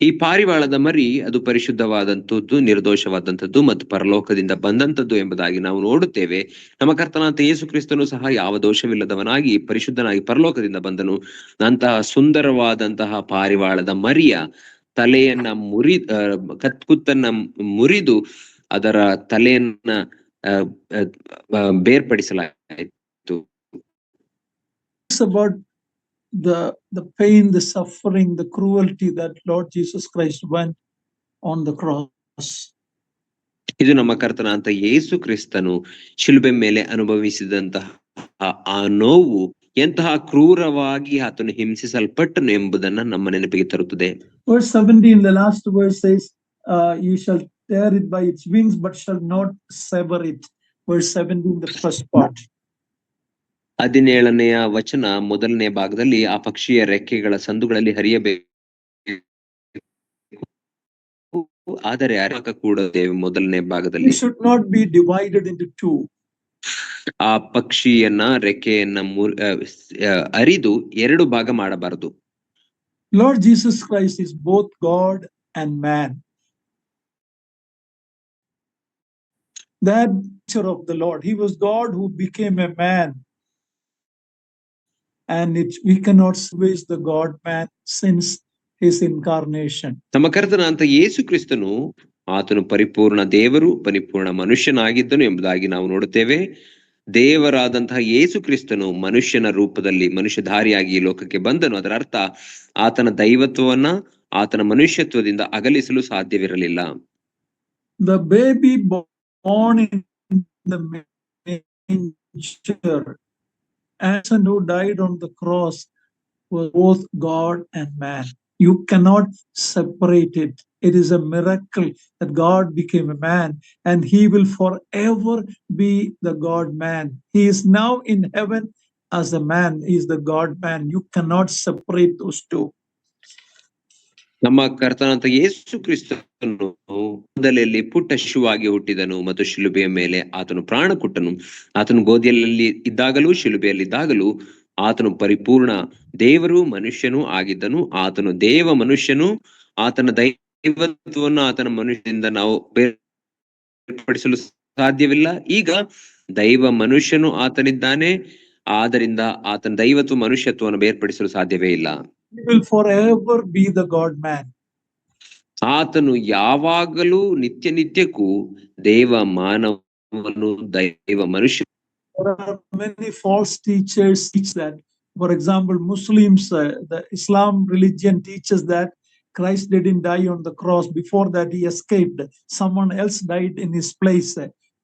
ಈ ಪಾರಿವಾಳದ ಮರಿ ಅದು ಪರಿಶುದ್ಧವಾದಂಥದ್ದು, ನಿರ್ದೋಷವಾದಂಥದ್ದು ಮತ್ತು ಪರಲೋಕದಿಂದ ಬಂದಂಥದ್ದು ಎಂಬುದಾಗಿ ನಾವು ನೋಡುತ್ತೇವೆ. ನಮ್ಮ ಕರ್ತನಾದ ಯೇಸು ಕ್ರಿಸ್ತನು ಸಹ ಯಾವ ದೋಷವಿಲ್ಲದವನಾಗಿ ಪರಿಶುದ್ಧನಾಗಿ ಪರಲೋಕದಿಂದ ಬಂದನು. ಅಂತಹ ಸುಂದರವಾದಂತಹ ಪಾರಿವಾಳದ ಮರಿಯ ತಲೆಯನ್ನ ಕುತ್ತನ್ನ ಮುರಿದು ಅದರ ತಲೆಯನ್ನ ಬೇರ್ಪಡಿಸಲಾಯಿತು. It's about the pain, the suffering, the cruelty that Lord Jesus Christ went on the cross. ಇದು ನಮ್ಮ ಕರ್ತನಾದ ಯೇಸು ಕ್ರಿಸ್ತನು ಶಿಲುಬೆ ಮೇಲೆ ಅನುಭವಿಸಿದಂತಹ ಆ ನೋವು ಎಂತಹ ಕ್ರೂರವಾಗಿ ಆತನು ಹಿಂಸಿಸಲ್ಪಟ್ಟನು ಎಂಬುದನ್ನ ನಮ್ಮ ನೆನಪಿಗೆ ತರುತ್ತದೆ. Verse 17, the last verse says, you shall tear it by its wings but shall not sever it. Verse 17, the first part. 17ನೆಯ ವಚನ ಮೊದಲನೇ ಭಾಗದಲ್ಲಿ ಆ ಪಕ್ಷಿಯ ರೆಕ್ಕೆಗಳ ಸಂದುಗಳಲ್ಲಿ ಹರಿಯಬೇಕು, ಆದರೆ ಕೂಡದೆ ಮೊದಲನೇ ಭಾಗದಲ್ಲಿ It should not be divided into two. ಆ ಪಕ್ಷಿಯನ್ನ ರೆಕ್ಕೆಯನ್ನ ಅರಿದು ಎರಡು ಭಾಗ ಮಾಡಬಾರದು. Lord Jesus Christ is both God and man. That nature of the Lord, he was God who became a man. And we cannot switch the God man since his incarnation. ನಮ್ಮ ಕರ್ತನಾದ ಯೇಸು ಕ್ರಿಸ್ತನು ಆತನು ಪರಿಪೂರ್ಣ ದೇವರು ಪರಿಪೂರ್ಣ ಮನುಷ್ಯನಾಗಿದ್ದನು ಎಂಬುದಾಗಿ ನಾವು ನೋಡುತ್ತೇವೆ. ದೇವರಾದಂತಹ ಯೇಸು ಕ್ರಿಸ್ತನು ಮನುಷ್ಯನ ರೂಪದಲ್ಲಿ ಮನುಷ್ಯಧಾರಿಯಾಗಿ ಈ ಲೋಕಕ್ಕೆ ಬಂದನು. ಅದರ ಅರ್ಥ ಆತನ ದೈವತ್ವವನ್ನ ಆತನ ಮನುಷ್ಯತ್ವದಿಂದ ಅಗಲಿಸಲು ಸಾಧ್ಯವಿರಲಿಲ್ಲ. The baby born in the manger and who died on the cross was both God and man. You cannot separate it. It is a miracle that God became a man and he will forever be the God man. He is now in heaven as a man. He is the God man. You cannot separate those two. ನಮ್ಮ ಕರ್ತನಾದ ಯೇಸು ಕ್ರಿಸ್ತನು ಮೊದಲಲ್ಲಿ ಪುಟ್ಟ ಶಿಶುವಾಗಿ ಹುಟ್ಟಿದನು ಮತ್ತು ಶಿಲುಬೆಯ ಮೇಲೆ ಆತನು ಪ್ರಾಣ ಕೊಟ್ಟನು. ಆತನು ಗೋದಿಯಲ್ಲಿ ಇದ್ದಾಗಲೂ ಶಿಲುಬೆಯಲ್ಲಿದ್ದಾಗಲೂ ಆತನು ಪರಿಪೂರ್ಣ ದೇವರು ಮನುಷ್ಯನೂ ಆಗಿದ್ದನು. ಆತನು ದೇವ ಮನುಷ್ಯನು. ಆತನ ದೈವತ್ವವನ್ನು ಆತನ ಮನುಷ್ಯನಿಂದ ನಾವು ಬೇರ್ಪಡಿಸಲು ಸಾಧ್ಯವಿಲ್ಲ. ಈಗ ದೈವ ಮನುಷ್ಯನು ಆತನಿದ್ದಾನೆ, ಆದ್ದರಿಂದ ಆತನ ದೈವತ್ವ ಮನುಷ್ಯತ್ವವನ್ನು ಬೇರ್ಪಡಿಸಲು ಸಾಧ್ಯವೇ ಇಲ್ಲ. He will forever be the God man. ಆತನು ಯಾವಾಗಲೂ ನಿತ್ಯ ನಿತ್ಯಕ್ಕೂ ದೇವ ಮಾನವನು ದೈವ ಮನುಷ್ಯ. There are many false teachers teach that. For example, Muslims, the Islam religion teaches that Christ didn't die on the cross. Before that, he escaped. Someone else died in his place.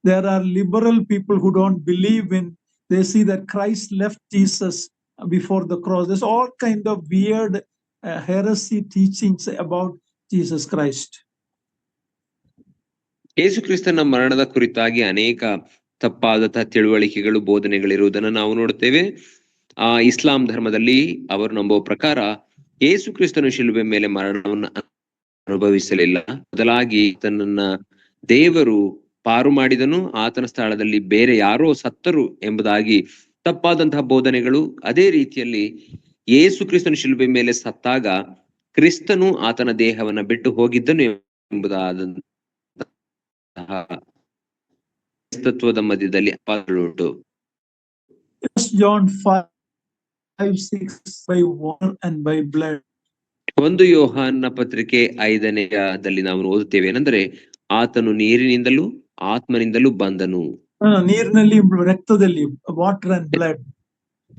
There are liberal people who don't believe in. They see that Christ left Jesus before the cross. There's all kind of weird heresy teachings about Jesus Christ. ಯೇಸು ಕ್ರಿಸ್ತನ ಮರಣದ ಕುರಿತಾಗಿ ಅನೇಕ ತಪ್ಪಾದಂತಹ ತಿಳುವಳಿಕೆಗಳು, ಬೋಧನೆಗಳಿರುವುದನ್ನು ನಾವು ನೋಡುತ್ತೇವೆ. ಇಸ್ಲಾಂ ಧರ್ಮದಲ್ಲಿ ಅವರು ನಂಬುವ ಪ್ರಕಾರ ಯೇಸು ಕ್ರಿಸ್ತನು ಶಿಲುಬೆ ಮೇಲೆ ಮರಣವನ್ನು ಅನುಭವಿಸಲಿಲ್ಲ, ಬದಲಾಗಿ ತನ್ನನ್ನ ದೇವರು ಪಾರು ಮಾಡಿದನು, ಆತನ ಸ್ಥಳದಲ್ಲಿ ಬೇರೆ ಯಾರೋ ಸತ್ತರು ಎಂಬುದಾಗಿ ತಪ್ಪಾದಂತಹ ಬೋಧನೆಗಳು. ಅದೇ ರೀತಿಯಲ್ಲಿ ಯೇಸು ಕ್ರಿಸ್ತನು ಶಿಲುಬೆ ಮೇಲೆ ಸತ್ತಾಗ ಕ್ರಿಸ್ತನು ಆತನ ದೇಹವನ್ನ ಬಿಟ್ಟು ಹೋಗಿದ್ದನು ಎಂಬುದಾದಂತಹ ತತ್ವದ ಮಧ್ಯದಲ್ಲಿ ಅಪಾಯಗಳುಂಟು. John 5:6 by water and by blood. 1 ಯೋಹಾನ ಪತ್ರಿಕೆ 5ನೇದಲ್ಲಿ ನಾವು ಓದುತ್ತೇವೆ ಏನಂದ್ರೆ, ಆತನು ನೀರಿನಿಂದಲೂ ಆತ್ಮನಿಂದಲೂ ಬಂದನು. ನೀರಿನಲ್ಲಿ ರಕ್ತದಲ್ಲಿ, ವಾಟರ್ ಅಂಡ್ ಬ್ಲಡ್.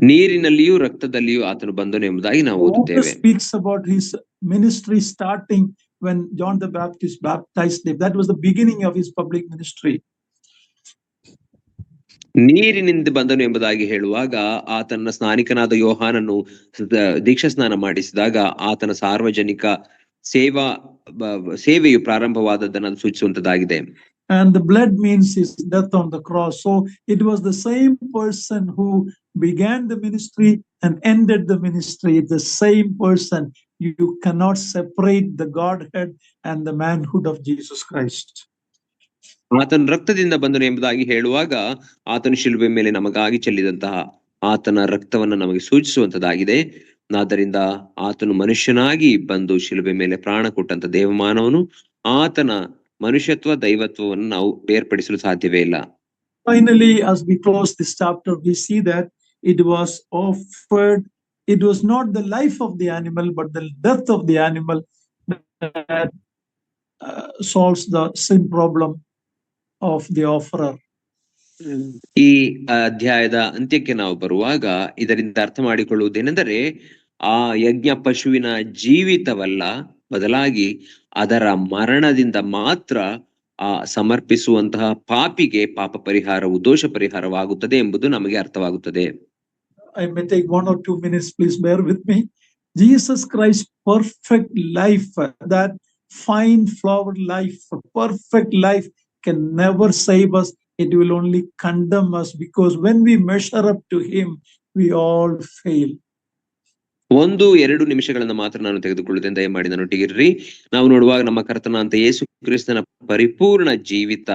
ನೀರಿನಲ್ಲಿಯೂ ರಕ್ತದಲ್ಲಿಯೂ ಆತನು ಬಂದನು ಎಂಬುದಾಗಿ ನಾವು ಓದುತ್ತೇವೆ. Speaks about his ministry starting when John the Baptist baptized him. That was the beginning of his public ministry. ನೀರಿನಿಂದ ಬಂದನು ಎಂಬುದಾಗಿ ಹೇಳುವಾಗ ಆತನ ಸ್ನಾನಿಕನಾದ ಯೋಹಾನನು ದೀಕ್ಷಾ ಸ್ನಾನ ಮಾಡಿಸಿದಾಗ ಆತನ ಸಾರ್ವಜನಿಕ ಸೇವೆಯು ಪ್ರಾರಂಭವಾದದ್ದನ್ನು ಸೂಚಿಸುವಂತದ್ದಾಗಿದೆ. And the blood means his death on the cross. So it was the same person who began the ministry and ended the ministry. It's the same person. You cannot separate the Godhead and the manhood of Jesus Christ. ಆತನ ರಕ್ತದಿಂದ ಬಂದನು ಎಂಬುದಾಗಿ ಹೇಳುವಾಗ ಆತನ ಶಿಲುಬೆ ಮೇಲೆ ನಮಗಾಗಿ ಚೆಲ್ಲಿದಂತಹ ಆತನ ರಕ್ತವನ್ನು ನಮಗೆ ಸೂಚಿಸುವಂತದ್ದಾಗಿದೆ. ಆದ್ದರಿಂದ ಆತನು ಮನುಷ್ಯನಾಗಿ ಬಂದು ಶಿಲುಬೆ ಮೇಲೆ ಪ್ರಾಣ ಕೊಟ್ಟಂತ ದೇವಮಾನವನು, ಆತನ ಮನುಷ್ಯತ್ವ ದೈವತ್ವವನ್ನು ನಾವು ಬೇರ್ಪಡಿಸಲು ಸಾಧ್ಯವೇ ಇಲ್ಲ. Finally, as we close this chapter, we see that it was offered. It was not the life of the animal, but the death of the animal that solves the sin problem of the offerer. ಈ ಅಧ್ಯಾಯದ ಅಂತ್ಯಕ್ಕೆ ನಾವು ಬರುವಾಗ ಇದರಿಂದ ಅರ್ಥ ಮಾಡಿಕೊಳ್ಳುವುದೇನೆಂದರೆ, ಆ ಯಜ್ಞ ಪಶುವಿನ ಜೀವಿತವಲ್ಲ, ಬದಲಾಗಿ ಅದರ ಮರಣದಿಂದ ಮಾತ್ರ ಆ ಸಮರ್ಪಿಸುವಂತಹ ಪಾಪಿಗೆ ಪಾಪ ಪರಿಹಾರವು, ದೋಷ ಪರಿಹಾರವಾಗುತ್ತದೆ ಎಂಬುದು ನಮಗೆ ಅರ್ಥವಾಗುತ್ತದೆ. I may take 1 or 2 minutes, please bear with me. Jesus Christ's perfect life, that fine flower life, perfect life can never save us. It will only condemn us, because when we measure up to him, we all fail. 1-2 ನಿಮಿಷಗಳನ್ನ ಮಾತ್ರ ನಾನು ತೆಗೆದುಕೊಳ್ಳುತ್ತೇನೆ, ದಯಮಾಡಿ ನನ್ನೊಟ್ಟಿಗಿರ್ರಿ. ನಾವು ನೋಡುವಾಗ ನಮ್ಮ ಕರ್ತನಾದ ಯೇಸು ಕ್ರಿಸ್ತನ ಪರಿಪೂರ್ಣ ಜೀವಿತ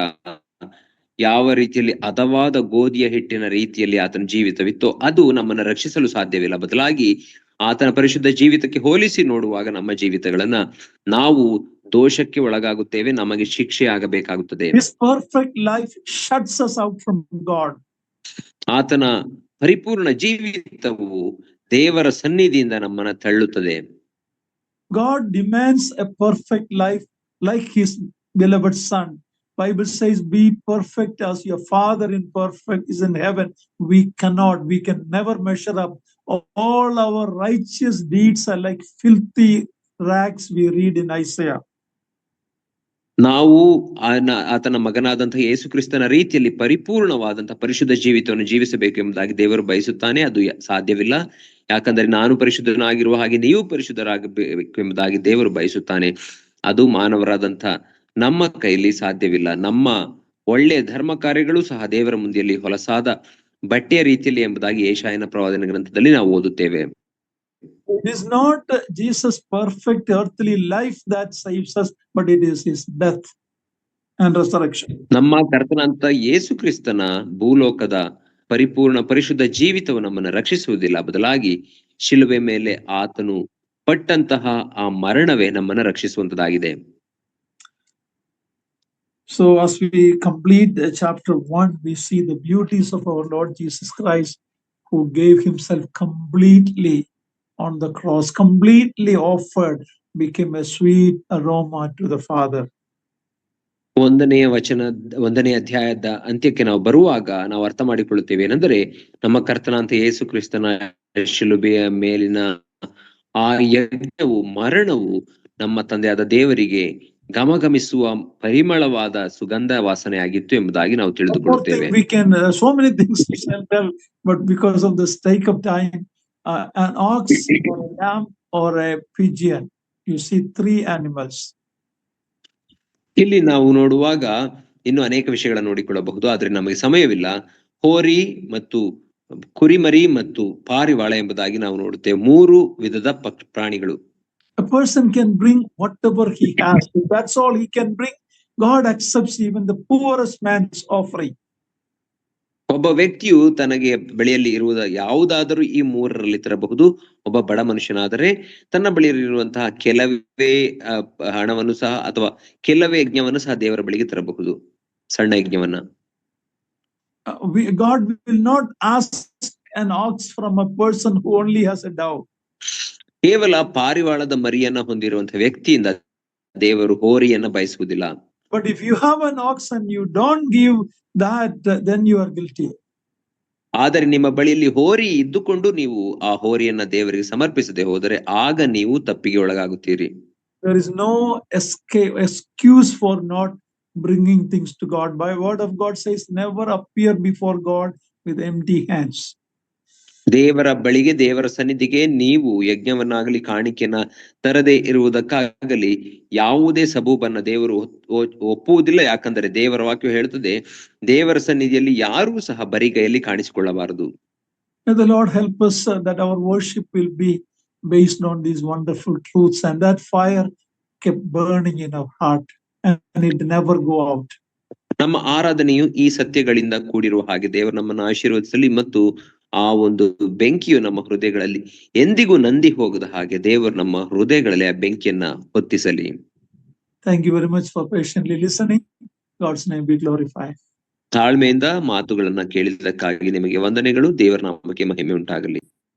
ಯಾವ ರೀತಿಯಲ್ಲಿ ಹದವಾದ ಗೋಧಿಯ ಹಿಟ್ಟಿನ ರೀತಿಯಲ್ಲಿ ಆತನ ಜೀವಿತವಿತ್ತೋ ಅದು ನಮ್ಮನ್ನ ರಕ್ಷಿಸಲು ಸಾಧ್ಯವಿಲ್ಲ. ಬದಲಾಗಿ ಆತನ ಪರಿಶುದ್ಧ ಜೀವಿತಕ್ಕೆ ಹೋಲಿಸಿ ನೋಡುವಾಗ ನಮ್ಮ ಜೀವಿತಗಳನ್ನ ನಾವು ದೋಷಕ್ಕೆ ಒಳಗಾಗುತ್ತೇವೆ, ನಮಗೆ ಶಿಕ್ಷೆ ಆಗಬೇಕಾಗುತ್ತದೆ. His perfect life shuts us out from God. ಆತನ ಪರಿಪೂರ್ಣ ಜೀವಿತವು ದೇವರ ಸನ್ನಿಧಿಯಿಂದ ನಮ್ಮನ್ನ ತಳ್ಳುತ್ತದೆ. God demands a perfect life like his beloved son. Bible says, be perfect as your Father in perfect is in heaven. We can never measure up. All our righteous deeds are like filthy rags, we read in Isaiah. ನಾವು ಆತನ ಮಗನಾದಂತಹ ಯೇಸು ಕ್ರಿಸ್ತನ ರೀತಿಯಲ್ಲಿ ಪರಿಪೂರ್ಣವಾದಂತಹ ಪರಿಶುದ್ಧ ಜೀವಿತವನ್ನು ಜೀವಿಸಬೇಕು ಎಂಬುದಾಗಿ ದೇವರು ಬಯಸುತ್ತಾನೆ. ಅದು ಸಾಧ್ಯವಿಲ್ಲ, ಯಾಕಂದ್ರೆ ನಾನು ಪರಿಶುದ್ಧನಾಗಿರುವ ಹಾಗೆ ನೀವು ಪರಿಶುದ್ಧರಾಗಬೇಕು ಎಂಬುದಾಗಿ ದೇವರು ಬಯಸುತ್ತಾನೆ. ಅದು ಮಾನವರಾದಂಥ ನಮ್ಮ ಕೈಲಿ ಸಾಧ್ಯವಿಲ್ಲ. ನಮ್ಮ ಒಳ್ಳೆಯ ಧರ್ಮ ಕಾರ್ಯಗಳು ಸಹ ದೇವರ ಮುಂದೆಯಲ್ಲಿ ಹೊಲಸಾದ ಬಟ್ಟೆಯ ರೀತಿಯಲ್ಲಿ ಎಂಬುದಾಗಿ ಯೆಶಾಯನ ಪ್ರವಾದನ ಗ್ರಂಥದಲ್ಲಿ ನಾವು ಓದುತ್ತೇವೆ. It is not Jesus' perfect earthly life that saves us, but it is his death and resurrection. ನಮ್ಮ ಕರ್ತನಂತ ಯೇಸು ಕ್ರಿಸ್ತನ ಭೂಲೋಕದ ಪರಿಪೂರ್ಣ ಪರಿಶುದ್ಧ ಜೀವಿತವು ನಮ್ಮನ್ನು ರಕ್ಷಿಸುವುದಿಲ್ಲ, ಬದಲಾಗಿ ಶಿಲುಬೆ ಮೇಲೆ ಆತನು ಪಟ್ಟಂತಹ ಆ ಮರಣವೇ ನಮ್ಮನ್ನು ರಕ್ಷಿಸುವಂತದಾಗಿದೆ. So as we complete chapter 1, we see the beauties of our Lord Jesus Christ, who gave himself completely on the cross, completely offered, became a sweet aroma to the Father. ಒಂದನೇ ಅಧ್ಯಾಯದ ಅಂತ್ಯಕ್ಕೆ ನಾವು ಬರುವಾಗ ನಾವು ಅರ್ಥ ಮಾಡಿಕೊಳ್ಳುತ್ತೇವೆ ಏನೆಂದರೆ, ನಮ್ಮ ಕರ್ತನಾಂತ ಯೇಸು ಕ್ರಿಸ್ತನ ಶಿಲುಬೆಯ ಮೇಲಿನ ಆ ಯಜ್ಞವು, ಮರಣವು ನಮ್ಮ ತಂದೆಯಾದ ದೇವರಿಗೆ ಗಮಗಮಿಸುವ ಪರಿಮಳವಾದ ಸುಗಂಧ ವಾಸನೆ ಆಗಿತ್ತು ಎಂಬುದಾಗಿ ನಾವು ತಿಳಿದುಕೊಳ್ಳುತ್ತೇವೆ. We can so many things we can tell, but because of the sake of time, an ox or a lamb or a pigeon, you see 3 animals. ಇಲ್ಲಿ ನಾವು ನೋಡುವಾಗ ಇನ್ನು ಅನೇಕ ವಿಷಯಗಳನ್ನು ನೋಡಿಕೊಳ್ಳಬಹುದು, ಆದ್ರೆ ನಮಗೆ ಸಮಯವಿಲ್ಲ. ಹೋರಿ ಮತ್ತು ಕುರಿಮರಿ ಮತ್ತು ಪಾರಿವಾಳ ಎಂಬುದಾಗಿ ನಾವು ನೋಡುತ್ತೇವೆ, 3 ವಿಧದ ಪ್ರಾಣಿಗಳು. A person can bring whatever he has. If that's all he can bring, God accepts even the poorest man's offering. ಒಬ್ಬ ವ್ಯಕ್ತಿಯು ತನಗೆ ಬಳಿಯಲ್ಲಿ ಇರುವುದ ಯಾವುದಾದರೂ ಈ 3ರಲ್ಲಿ ತರಬಹುದು. ಒಬ್ಬ ಬಡ ಮನುಷ್ಯನಾದರೆ ತನ್ನ ಬಳಿಯಲ್ಲಿರುವಂತಹ ಕೆಲವೇ ಹಣವನ್ನು ಸಹ ಅಥವಾ ಕೆಲವೇ ಯಜ್ಞವನ್ನು ಸಹ ದೇವರ ಬಳಿಗೆ ತರಬಹುದು, ಸಣ್ಣ ಯಜ್ಞವನ್ನ. God will not ask an ox from a person who only has a dove. ಕೇವಲ ಪಾರಿವಾಳದ ಮರಿಯನ್ನ ಹೊಂದಿರುವಂತಹ ವ್ಯಕ್ತಿಯಿಂದ ದೇವರು ಹೋರಿಯನ್ನ ಬಯಸುವುದಿಲ್ಲ. But if you have an ox and you don't give that, then you are guilty. ಆದರೆ ನಿಮ್ಮ ಬಳಿಯಲ್ಲಿ ಹೋರಿ ಇದ್ದುಕೊಂಡು ನೀವು ಆ ಹೋರಿಯನ್ನ ದೇವರಿಗೆ ಸಮರ್ಪಿಸದೆ ಹೋದರೆ ಆಗ ನೀವು ತಪ್ಪಿಗೆ ಒಳಗಾಗುತ್ತೀರಿ. There is no excuse for not bringing things to God. By word of God says, never appear before God with empty hands. ದೇವರ ಬಳಿಗೆ, ದೇವರ ಸನ್ನಿಧಿಗೆ ನೀವು ಯಜ್ಞವನ್ನಾಗಲಿ ಕಾಣಿಕೆಯನ್ನ ತರದೇ ಇರುವುದಕ್ಕಾಗಲಿ ಯಾವುದೇ ಸಬೂಬನ್ನ ದೇವರು ಒಪ್ಪುವುದಿಲ್ಲ. ಯಾಕಂದರೆ ದೇವರ ವಾಕ್ಯ ಹೇಳುತ್ತದೆ, ದೇವರ ಸನ್ನಿಧಿಯಲ್ಲಿ ಯಾರೂ ಸಹ ಬರಿಗೈಯಲ್ಲಿ ಕಾಣಿಸಿಕೊಳ್ಳಬಾರದು. May the Lord help us that our worship will be based on these wonderful truths, and that fire kept burning in our heart and it never go out. ನಮ್ಮ ಆರಾಧನೆಯು ಈ ಸತ್ಯಗಳಿಂದ ಕೂಡಿರುವ ಹಾಗೆ ದೇವರು ನಮ್ಮನ್ನು ಆಶೀರ್ವದಿಸಲಿ, ಮತ್ತು ಆ ಒಂದು ಬೆಂಕಿಯು ನಮ್ಮ ಹೃದಯಗಳಲ್ಲಿ ಎಂದಿಗೂ ನಂದಿ ಹೋಗದ ಹಾಗೆ ದೇವರು ನಮ್ಮ ಹೃದಯಗಳಲ್ಲಿ ಆ ಬೆಂಕಿಯನ್ನ ಹೊತ್ತಿಸಲಿ. Thank you very much for patiently listening. God's name be glorified. ತಾಳ್ಮೆಯಿಂದ ಮಾತುಗಳನ್ನ ಕೇಳಿದ್ದಕ್ಕಾಗಿ ನಿಮಗೆ ವಂದನೆಗಳು. ದೇವರ ನಾಮಕ್ಕೆ ಮಹಿಮೆ ಉಂಟಾಗಲಿ.